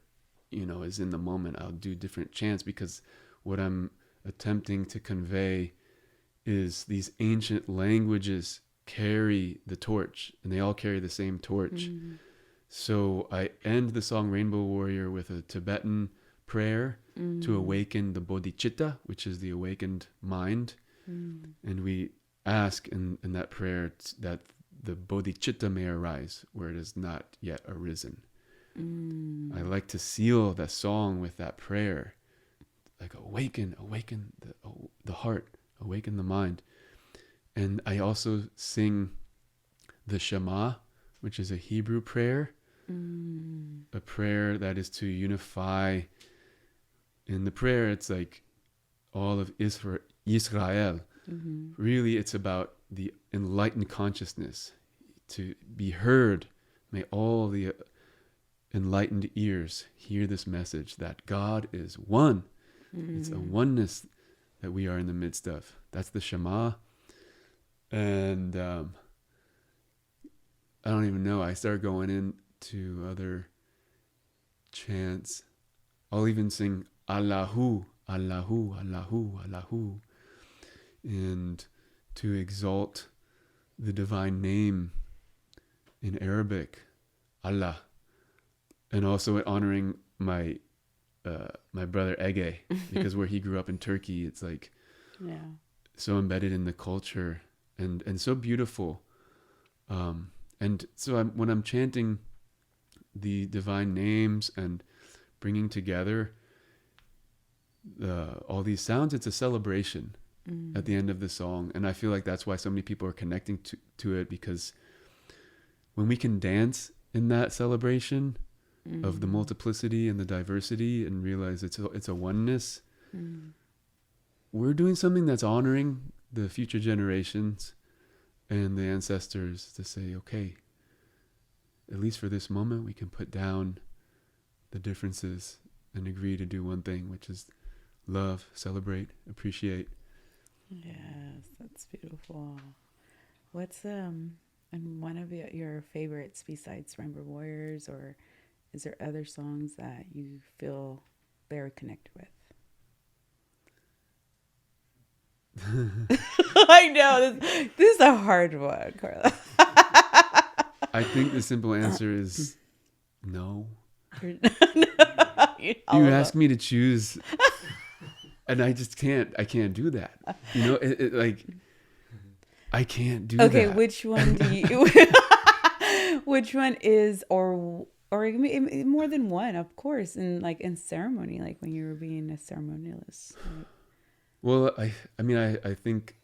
is in the moment. I'll do different chants because what I'm attempting to convey is these ancient languages carry the torch, and they all carry the same torch. So I end the song Rainbow Warrior with a Tibetan prayer to awaken the bodhicitta, which is the awakened mind. And we ask in that prayer that the bodhicitta may arise where it has not yet arisen. I like to seal the song with that prayer, like awaken the heart, awaken the mind. And I also sing the Shema, which is a Hebrew prayer, a prayer that is to unify. In the prayer, it's like all of Israel. Really, it's about the enlightened consciousness to be heard. May all the enlightened ears hear this message that God is one. It's a oneness that we are in the midst of. That's the Shema. And I don't even know. I start going into other chants. I'll even sing Allahu, Allahu, Allahu, Allahu. And to exalt the divine name in Arabic, Allah. And also honoring my brother Ege, because where he grew up in Turkey, it's like so embedded in the culture and so beautiful. And so when I'm chanting the divine names and bringing together all these sounds, it's a celebration at the end of the song. And I feel like that's why so many people are connecting to it, because when we can dance in that celebration of the multiplicity and the diversity and realize it's a oneness, we're doing something that's honoring the future generations and the ancestors, to say, okay, at least for this moment, we can put down the differences and agree to do one thing, which is love, celebrate, appreciate. Yes, that's beautiful. What's and one of your favorites besides Rainbow Warriors, or is there other songs that you feel very connected with? I know this is a hard one, Karla. I think the simple answer is no. You ask me to choose, and I just can't. I can't do that. Like I can't do that. Okay, which one do you? Which one is, or more than one, of course, in ceremony, like when you were being a ceremonialist. Right? Well, I think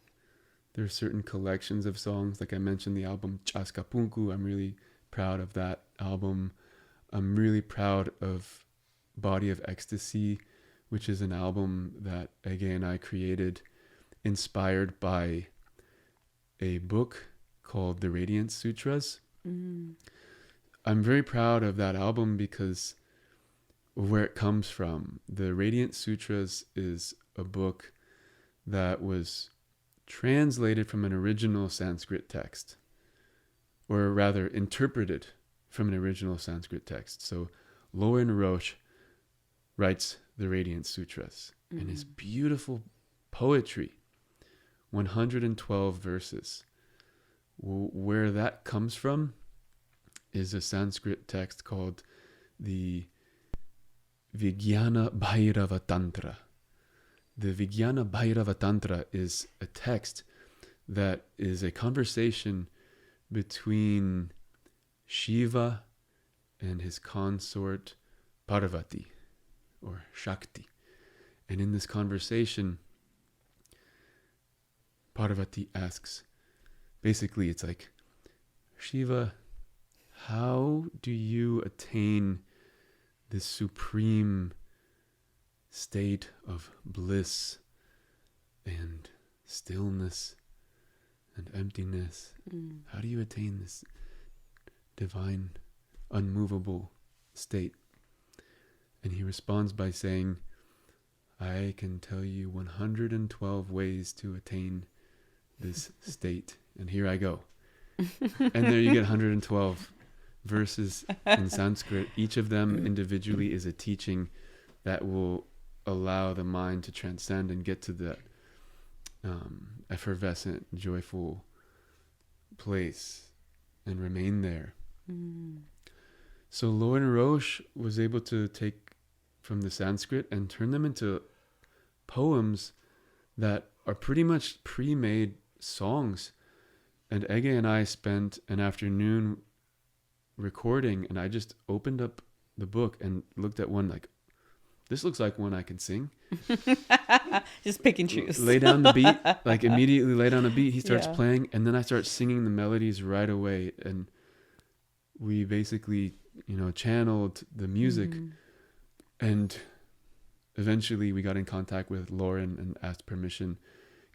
there's certain collections of songs. Like I mentioned, the album Chaskapunku. I'm really proud of that album. I'm really proud of Body of Ecstasy, which is an album that Ege and I created, inspired by a book called The Radiance Sutras. I'm very proud of that album because of where it comes from. The Radiance Sutras is a book that was translated from an original Sanskrit text, or rather interpreted from an original Sanskrit text. So Loren Roche writes the Radiance Sutras, and his beautiful poetry, 112 verses. Where that comes from is a Sanskrit text called the Vijnana Bhairava Tantra. The Vijnana Bhairava Tantra is a text that is a conversation between Shiva and his consort Parvati, or Shakti. And in this conversation, Parvati asks, basically it's like, Shiva, how do you attain this supreme state of bliss and stillness and emptiness? How do you attain this divine, unmovable state? And he responds by saying, I can tell you 112 ways to attain this state. And here I go. And there you get 112 verses in Sanskrit. Each of them individually is a teaching that will allow the mind to transcend and get to the effervescent, joyful place and remain there. So Loren Roche was able to take from the Sanskrit and turn them into poems that are pretty much pre-made songs. And Ege and I spent an afternoon recording, and I just opened up the book and looked at one like, this looks like one I can sing. Just pick and choose. Lay down the beat, like immediately lay down a beat. He starts Yeah. playing, and then I start singing the melodies right away. And we basically, channeled the music. And eventually we got in contact with Loren and asked permission.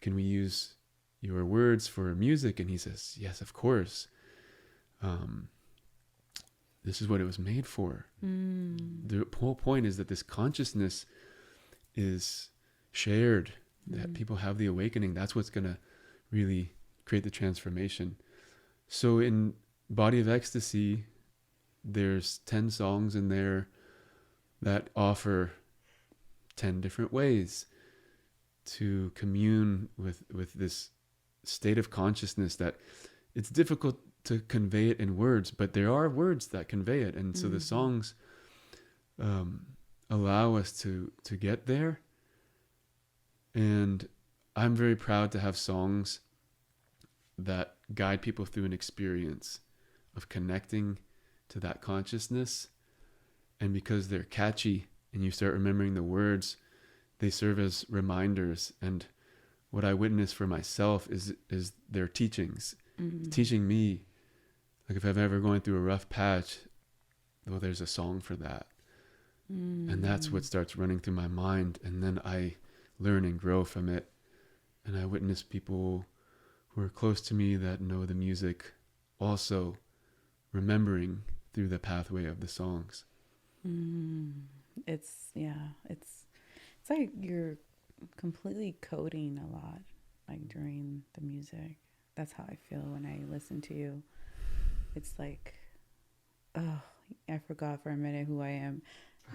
Can we use your words for music? And he says, yes, of course. This is what it was made for. The whole point is that this consciousness is shared, that people have the awakening. That's what's going to really create the transformation. So in Body of Ecstasy, there's 10 songs in there that offer 10 different ways to commune with this state of consciousness that it's difficult to convey it in words, but there are words that convey it. And so the songs allow us to get there. And I'm very proud to have songs that guide people through an experience of connecting to that consciousness. And because they're catchy and you start remembering the words, they serve as reminders. And what I witness for myself is their teachings, teaching me, like if I'm ever going through a rough patch, well, there's a song for that. And that's what starts running through my mind. And then I learn and grow from it. And I witness people who are close to me that know the music also remembering through the pathway of the songs. It's like you're completely coding a lot, like during the music. That's how I feel when I listen to you. It's like, oh, I forgot for a minute who I am.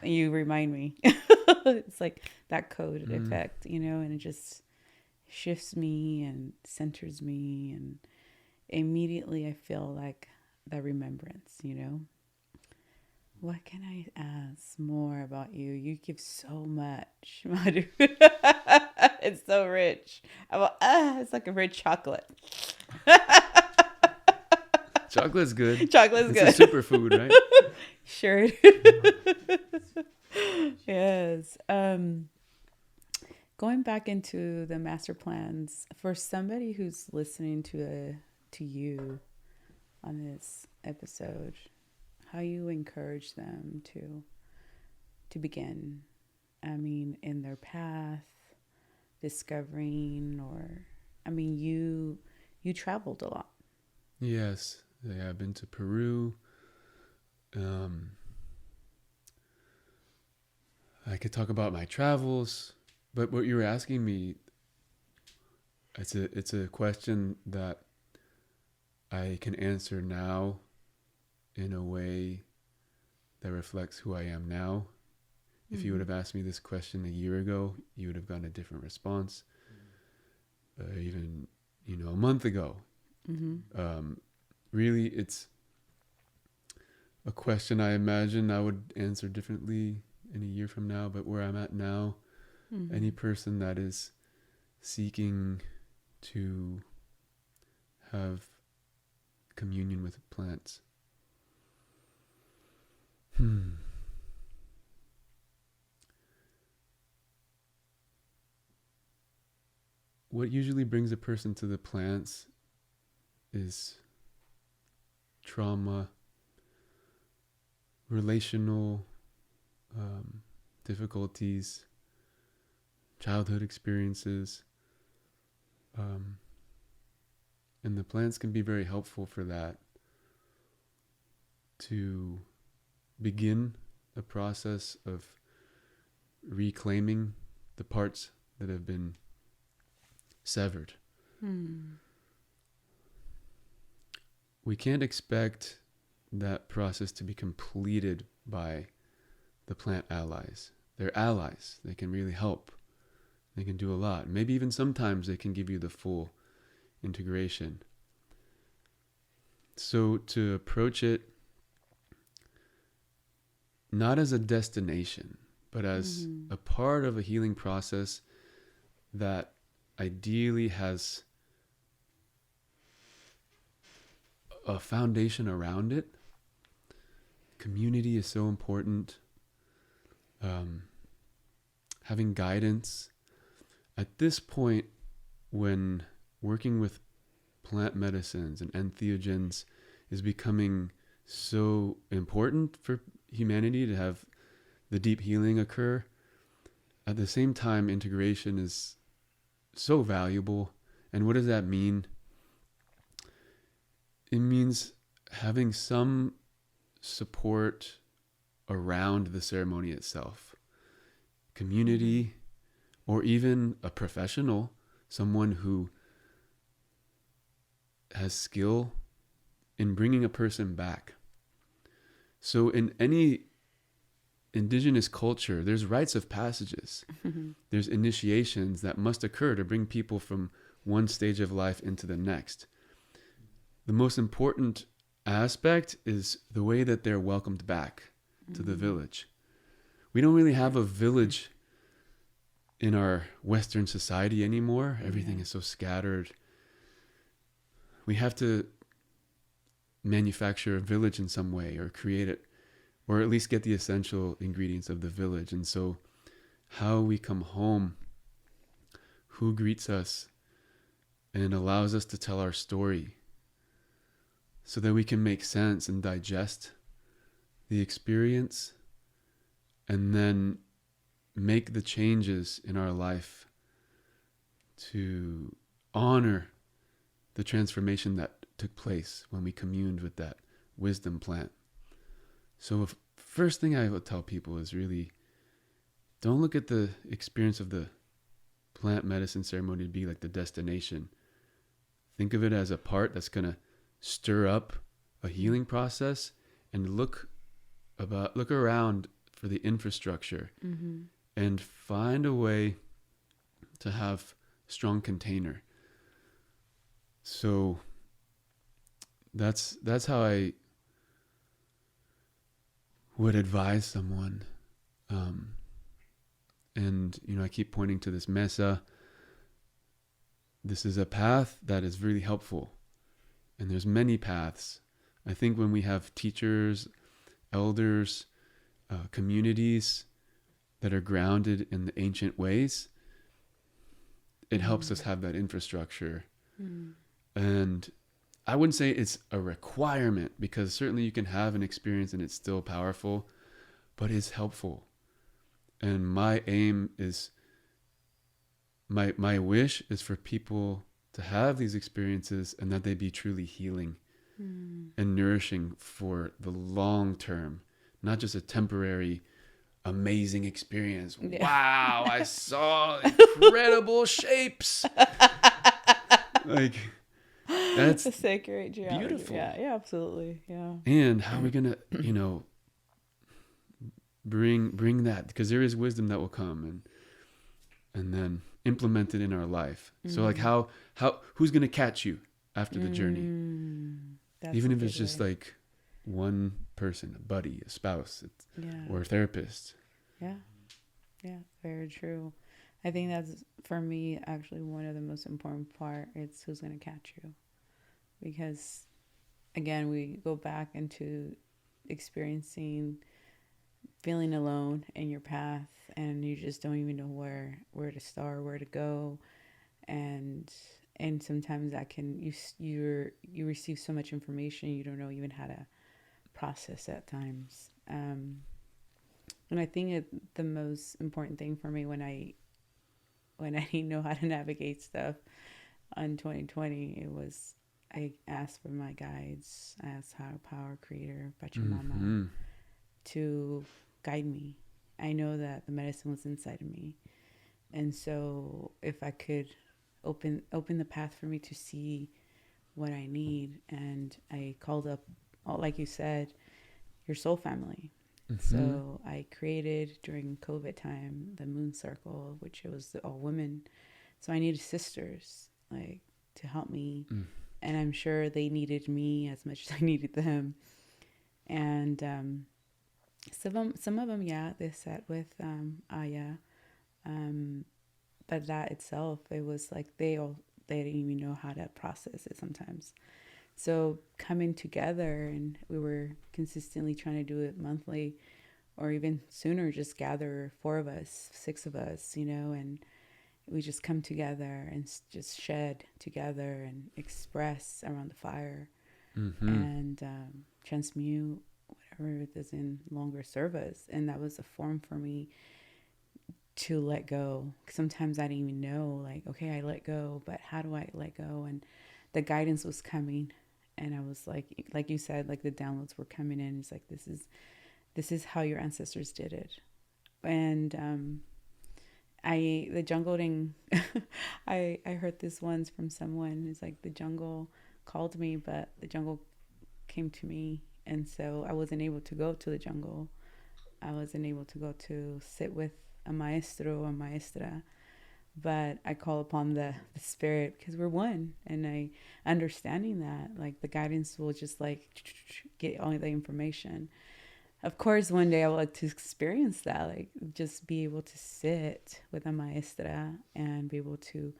You remind me. It's like that code effect, and it just shifts me and centers me, and immediately I feel like that remembrance, What can I ask more about you? You give so much, Madhu. It's so rich. It's like a rich chocolate. Chocolate's good. Chocolate's good. It's a superfood, right? Sure. Yes. Going back into the master plans, for somebody who's listening to you on this episode, how you encourage them to begin, in their path, discovering, you traveled a lot. Yes. Yeah, I've been to Peru. I could talk about my travels, but what you were asking me, it's a question that I can answer now in a way that reflects who I am now. If you would have asked me this question a year ago, you would have gotten a different response. Even, a month ago. Really, it's a question I imagine I would answer differently in a year from now, but where I'm at now, any person that is seeking to have communion with plants. What usually brings a person to the plants is trauma, relational difficulties, childhood experiences. And the plants can be very helpful for that, to begin a process of reclaiming the parts that have been severed. we can't expect that process to be completed by the plant allies. They're allies. They can really help. They can do a lot. Maybe even sometimes they can give you the full integration. So to approach it not as a destination, but as a part of a healing process that ideally has a foundation around it. Community is so important. Having guidance. At this point, when working with plant medicines and entheogens is becoming so important for humanity to have the deep healing occur, at the same time, integration is so valuable. And what does that mean? It means having some support around the ceremony itself. Community, or even a professional, someone who has skill in bringing a person back. So in any indigenous culture, there's rites of passages. There's initiations that must occur to bring people from one stage of life into the next. The most important aspect is the way that they're welcomed back to the village. We don't really have a village in our Western society anymore. Everything is so scattered. We have to manufacture a village in some way, or create it, or at least get the essential ingredients of the village. And so how we come home, who greets us, and allows us to tell our story so that we can make sense and digest the experience, and then make the changes in our life to honor the transformation that took place when we communed with that wisdom plant. So first thing I would tell people is really don't look at the experience of the plant medicine ceremony to be like the destination. Think of it as a part that's going to stir up a healing process, and look around for the infrastructure and find a way to have strong container. So that's how I would advise someone. And I keep pointing to this mesa. This is a path that is really helpful, and there's many paths. I think when we have teachers, elders, communities that are grounded in the ancient ways, it helps us have that infrastructure. And I wouldn't say it's a requirement, because certainly you can have an experience and it's still powerful, but it's helpful. And my aim is, my wish is for people to have these experiences, and that they be truly healing and nourishing for the long term, not just a temporary amazing experience. Wow, I saw incredible shapes. Like, that's a sacred geology. beautiful. Yeah, absolutely. Yeah. And how are we gonna, bring that? Because there is wisdom that will come, and then implement it in our life. So like how who's gonna catch you after the journey? Even if it's just like one person, a buddy, a spouse, or a therapist. Yeah, very true. I think that's, for me, actually one of the most important part. It's who's going to catch you. Because, again, we go back into experiencing feeling alone in your path, and you just don't even know where to start, where to go. And sometimes that can, you receive so much information, you don't know even how to process at times. And I think the most important thing for me when I didn't know how to navigate stuff in 2020, it was, I asked for my guides. I asked Higher Power Creator, Pachamama, to guide me. I know that the medicine was inside of me. And so if I could open the path for me to see what I need. And I called up, like you said, your soul family. So I created during COVID time the Moon Circle, which was all women. So I needed sisters, like, to help me, and I'm sure they needed me as much as I needed them. And some of them, yeah, they sat with Aya, but that itself, it was like they didn't even know how to process it sometimes. So coming together, and we were consistently trying to do it monthly or even sooner, just gather 4 of us, 6 of us, and we just come together and just shed together and express around the fire and transmute whatever doesn't longer serve us. And that was a form for me to let go. Sometimes I didn't even know, like, okay, I let go, but how do I let go? And the guidance was coming. And I was like you said, like the downloads were coming in. It's like, this is how your ancestors did it. And the jungle thing, I heard this once from someone. It's like the jungle called me, but the jungle came to me. And so I wasn't able to go to the jungle. I wasn't able to go to sit with a maestro or maestra. But I call upon the spirit, because we're one. And I understanding that, like, the guidance will just like get all the information. Of course, one day I would like to experience that, like just be able to sit with a maestra and be able to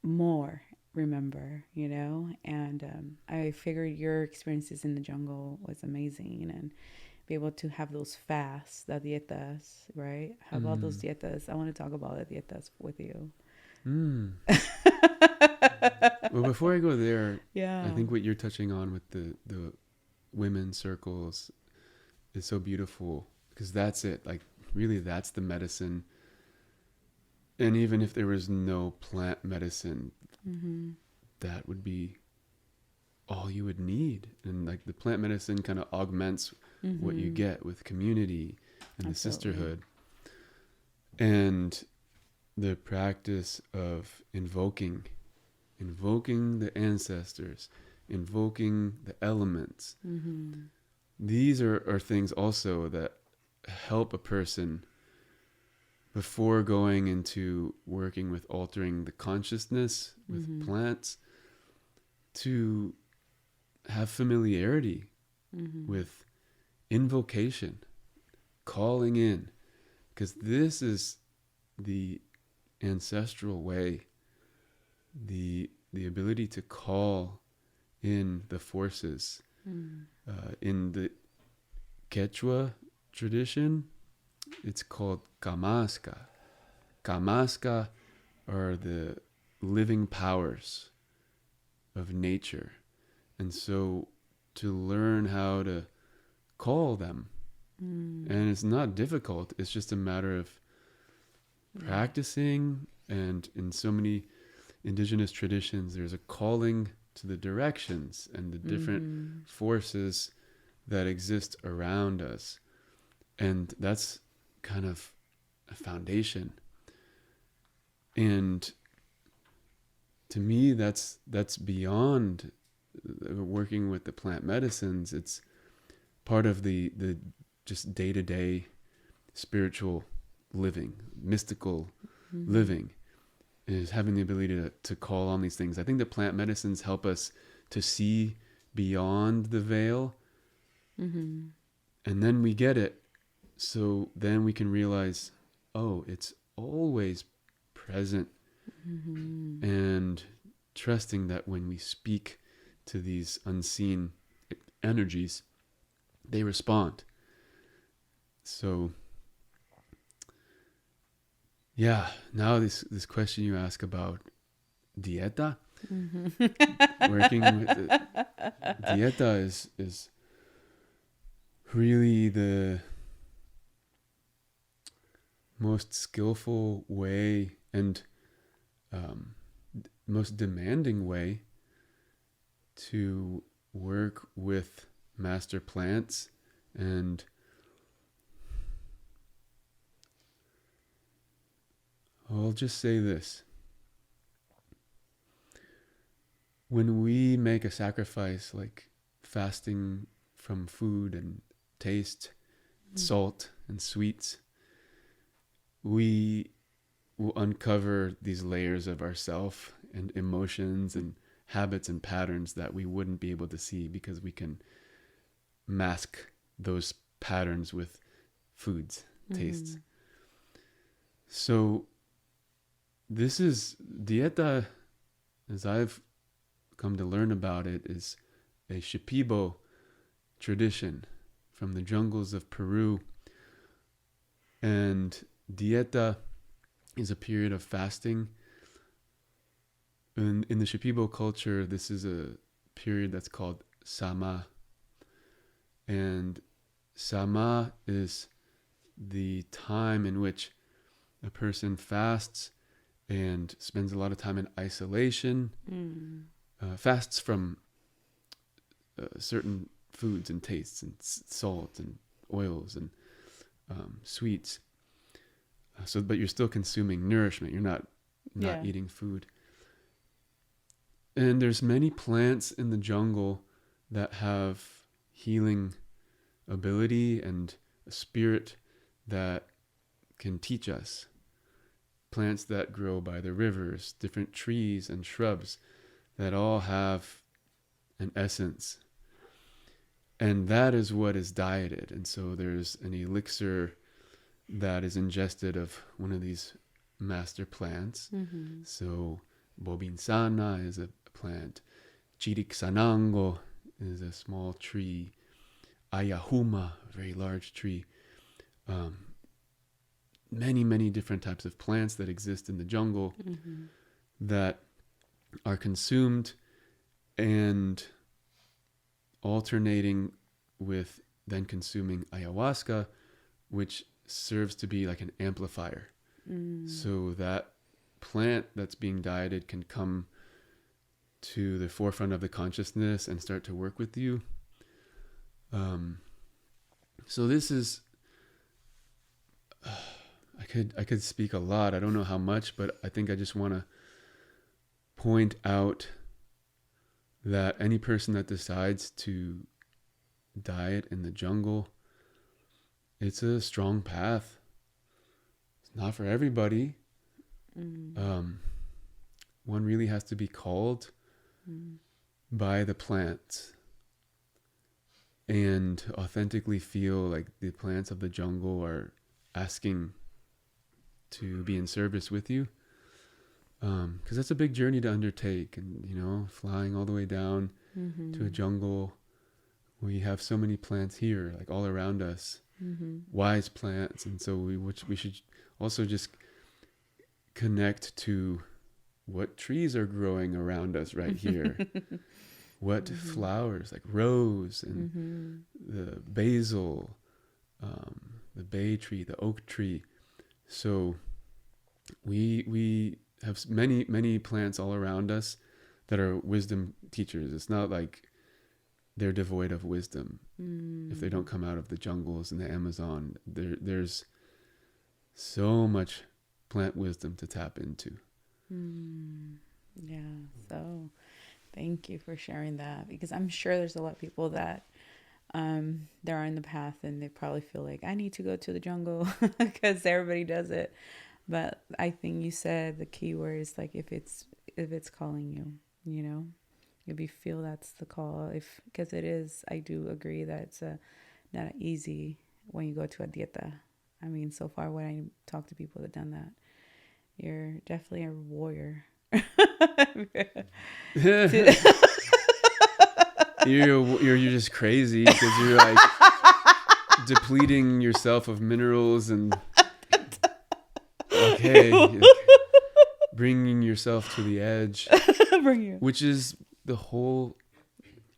more remember, And I figured your experiences in the jungle was amazing, and be able to have those fasts, the dietas, right? How about those dietas? I want to talk about the dietas with you. Well, before I go there, Yeah. I think what you're touching on with the women's circles is so beautiful, because that's it. Like, really, that's the medicine. And even if there was no plant medicine, that would be all you would need. And like the plant medicine kind of augments what you get with community and the sisterhood. And the practice of invoking the ancestors, invoking the elements. These are things also that help a person before going into working with altering the consciousness with plants, to have familiarity with invocation, calling in, because this is the ancestral way, the ability to call in the forces. In the Quechua tradition, it's called Kamasqa. Kamasqa are the living powers of nature. And so to learn how to call them, and it's not difficult, it's just a matter of practicing. And in so many indigenous traditions, there's a calling to the directions and the different forces that exist around us. And that's kind of a foundation. And to me, that's beyond working with the plant medicines. It's part of the just day-to-day spiritual living, mystical living, is having the ability to call on these things. I think the plant medicines help us to see beyond the veil, and then we get it. So then we can realize, oh, it's always present, and trusting that when we speak to these unseen energies, they respond. So yeah, now this question you ask about dieta, working with the dieta is really the most skillful way and most demanding way to work with master plants. And I'll just say this: when we make a sacrifice like fasting from food and taste, salt and sweets, we will uncover these layers of ourself and emotions and habits and patterns that we wouldn't be able to see because we can mask those patterns with foods, tastes. So this is dieta, as I've come to learn about it, is a Shipibo tradition from the jungles of Peru. And dieta is a period of fasting. In the Shipibo culture, this is a period that's called Sama. And Sama is the time in which a person fasts and spends a lot of time in isolation, fasts from certain foods and tastes and salt and oils and sweets. But you're still consuming nourishment. You're not eating food. And there's many plants in the jungle that have healing ability and a spirit that can teach us. Plants that grow by the rivers, different trees and shrubs that all have an essence. And that is what is dieted. And so there's an elixir that is ingested of one of these master plants. So bobinsana is a plant. Chiricsanango is a small tree. Ayahuma, a very large tree. Many different types of plants that exist in the jungle that are consumed and alternating with then consuming ayahuasca, which serves to be like an amplifier. So that plant that's being dieted can come to the forefront of the consciousness and start to work with you. So this is, I could speak a lot. I don't know how much, but I think I just want to point out that any person that decides to diet in the jungle, it's a strong path. It's not for everybody. One really has to be called by the plants and authentically feel like the plants of the jungle are asking to be in service with you. Because that's a big journey to undertake, and flying all the way down to a jungle where you have so many plants here, like all around us, wise plants. And so we should also just connect to what trees are growing around us right here. What flowers, like rose and the basil, the bay tree, the oak tree. So we have many plants all around us that are wisdom teachers. It's not like they're devoid of wisdom if they don't come out of the jungles and the Amazon. There's so much plant wisdom to tap into. Yeah, so thank you for sharing that, because I'm sure there's a lot of people that they're on the path and they probably feel like, I need to go to the jungle because everybody does it. But I think you said the key word is like, if it's calling you, if you feel that's the call, because it is, I do agree that it's not easy when you go to a dieta. I mean, so far when I talk to people that done that, you're definitely a warrior. You're just crazy because you're like depleting yourself of minerals and bringing yourself to the edge, which is the whole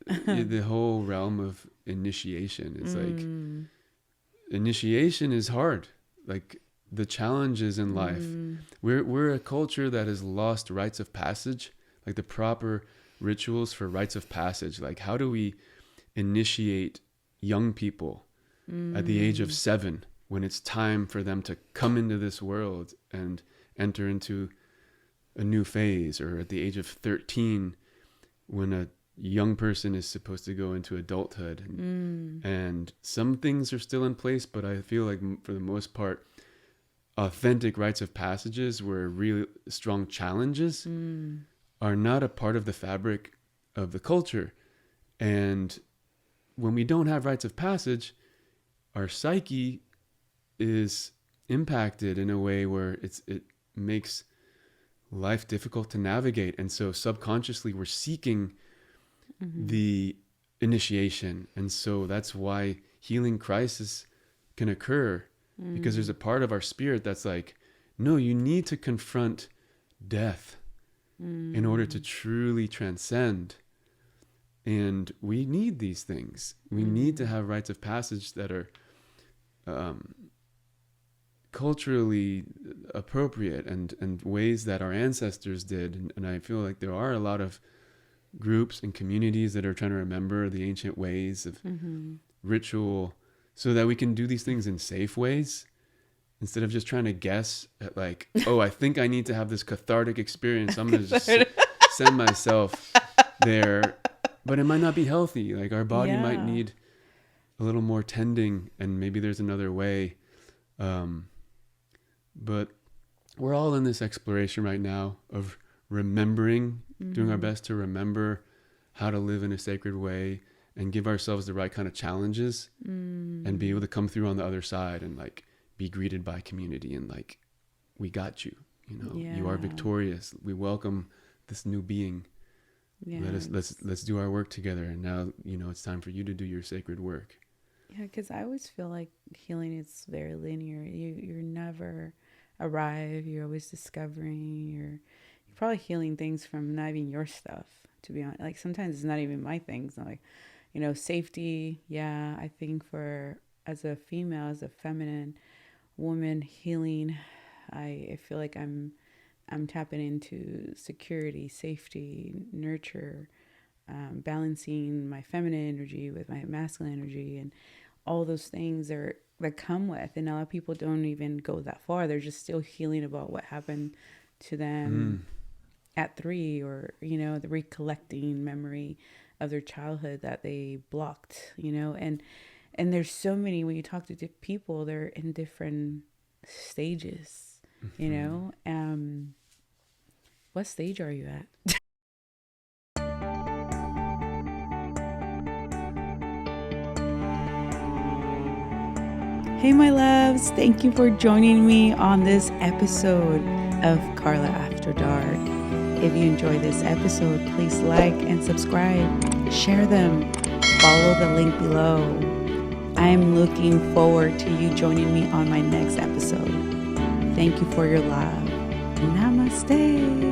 realm of initiation. It's like initiation is hard. Like the challenges in life. We're a culture that has lost rites of passage, like the proper rituals for rites of passage. Like, how do we initiate young people at the age of 7 when it's time for them to come into this world and enter into a new phase, or at the age of 13 when a young person is supposed to go into adulthood, and some things are still in place, but I feel like for the most part, authentic rites of passages where really strong challenges are not a part of the fabric of the culture. And when we don't have rites of passage, our psyche is impacted in a way where it makes life difficult to navigate. And so subconsciously we're seeking the initiation. And so that's why healing crisis can occur, because there's a part of our spirit that's like, no, you need to confront death in order to truly transcend. And we need these things. We need to have rites of passage that are culturally appropriate and ways that our ancestors did. And I feel like there are a lot of groups and communities that are trying to remember the ancient ways of ritual, so that we can do these things in safe ways, instead of just trying to guess at like, oh, I think I need to have this cathartic experience, I'm going to just send myself there. But it might not be healthy. Like our body might need a little more tending, and maybe there's another way. But we're all in this exploration right now of remembering, doing our best to remember how to live in a sacred way and give ourselves the right kind of challenges and be able to come through on the other side and like be greeted by community and like, we got you, you know, you are victorious. We welcome this new being. Let's do our work together. And now, you know, it's time for you to do your sacred work. Yeah, because I always feel like healing is very linear. You're never arrive. You're always discovering. You're probably healing things from not even your stuff, to be honest. Like sometimes it's not even my things. Like, you know, safety. Yeah, I think as a female, as a feminine woman healing, I feel like I'm tapping into security, safety, nurture, balancing my feminine energy with my masculine energy, and all those things that come with. And a lot of people don't even go that far. They're just still healing about what happened to them at 3, or, you know, the recollecting memory of their childhood that they blocked, you know. And there's so many, when you talk to people, they're in different stages, you know. What stage are you at? Hey, my loves. Thank you for joining me on this episode of Karla After Dark. If you enjoyed this episode, please like and subscribe. Share them. Follow the link below. I'm looking forward to you joining me on my next episode. Thank you for your love. Namaste.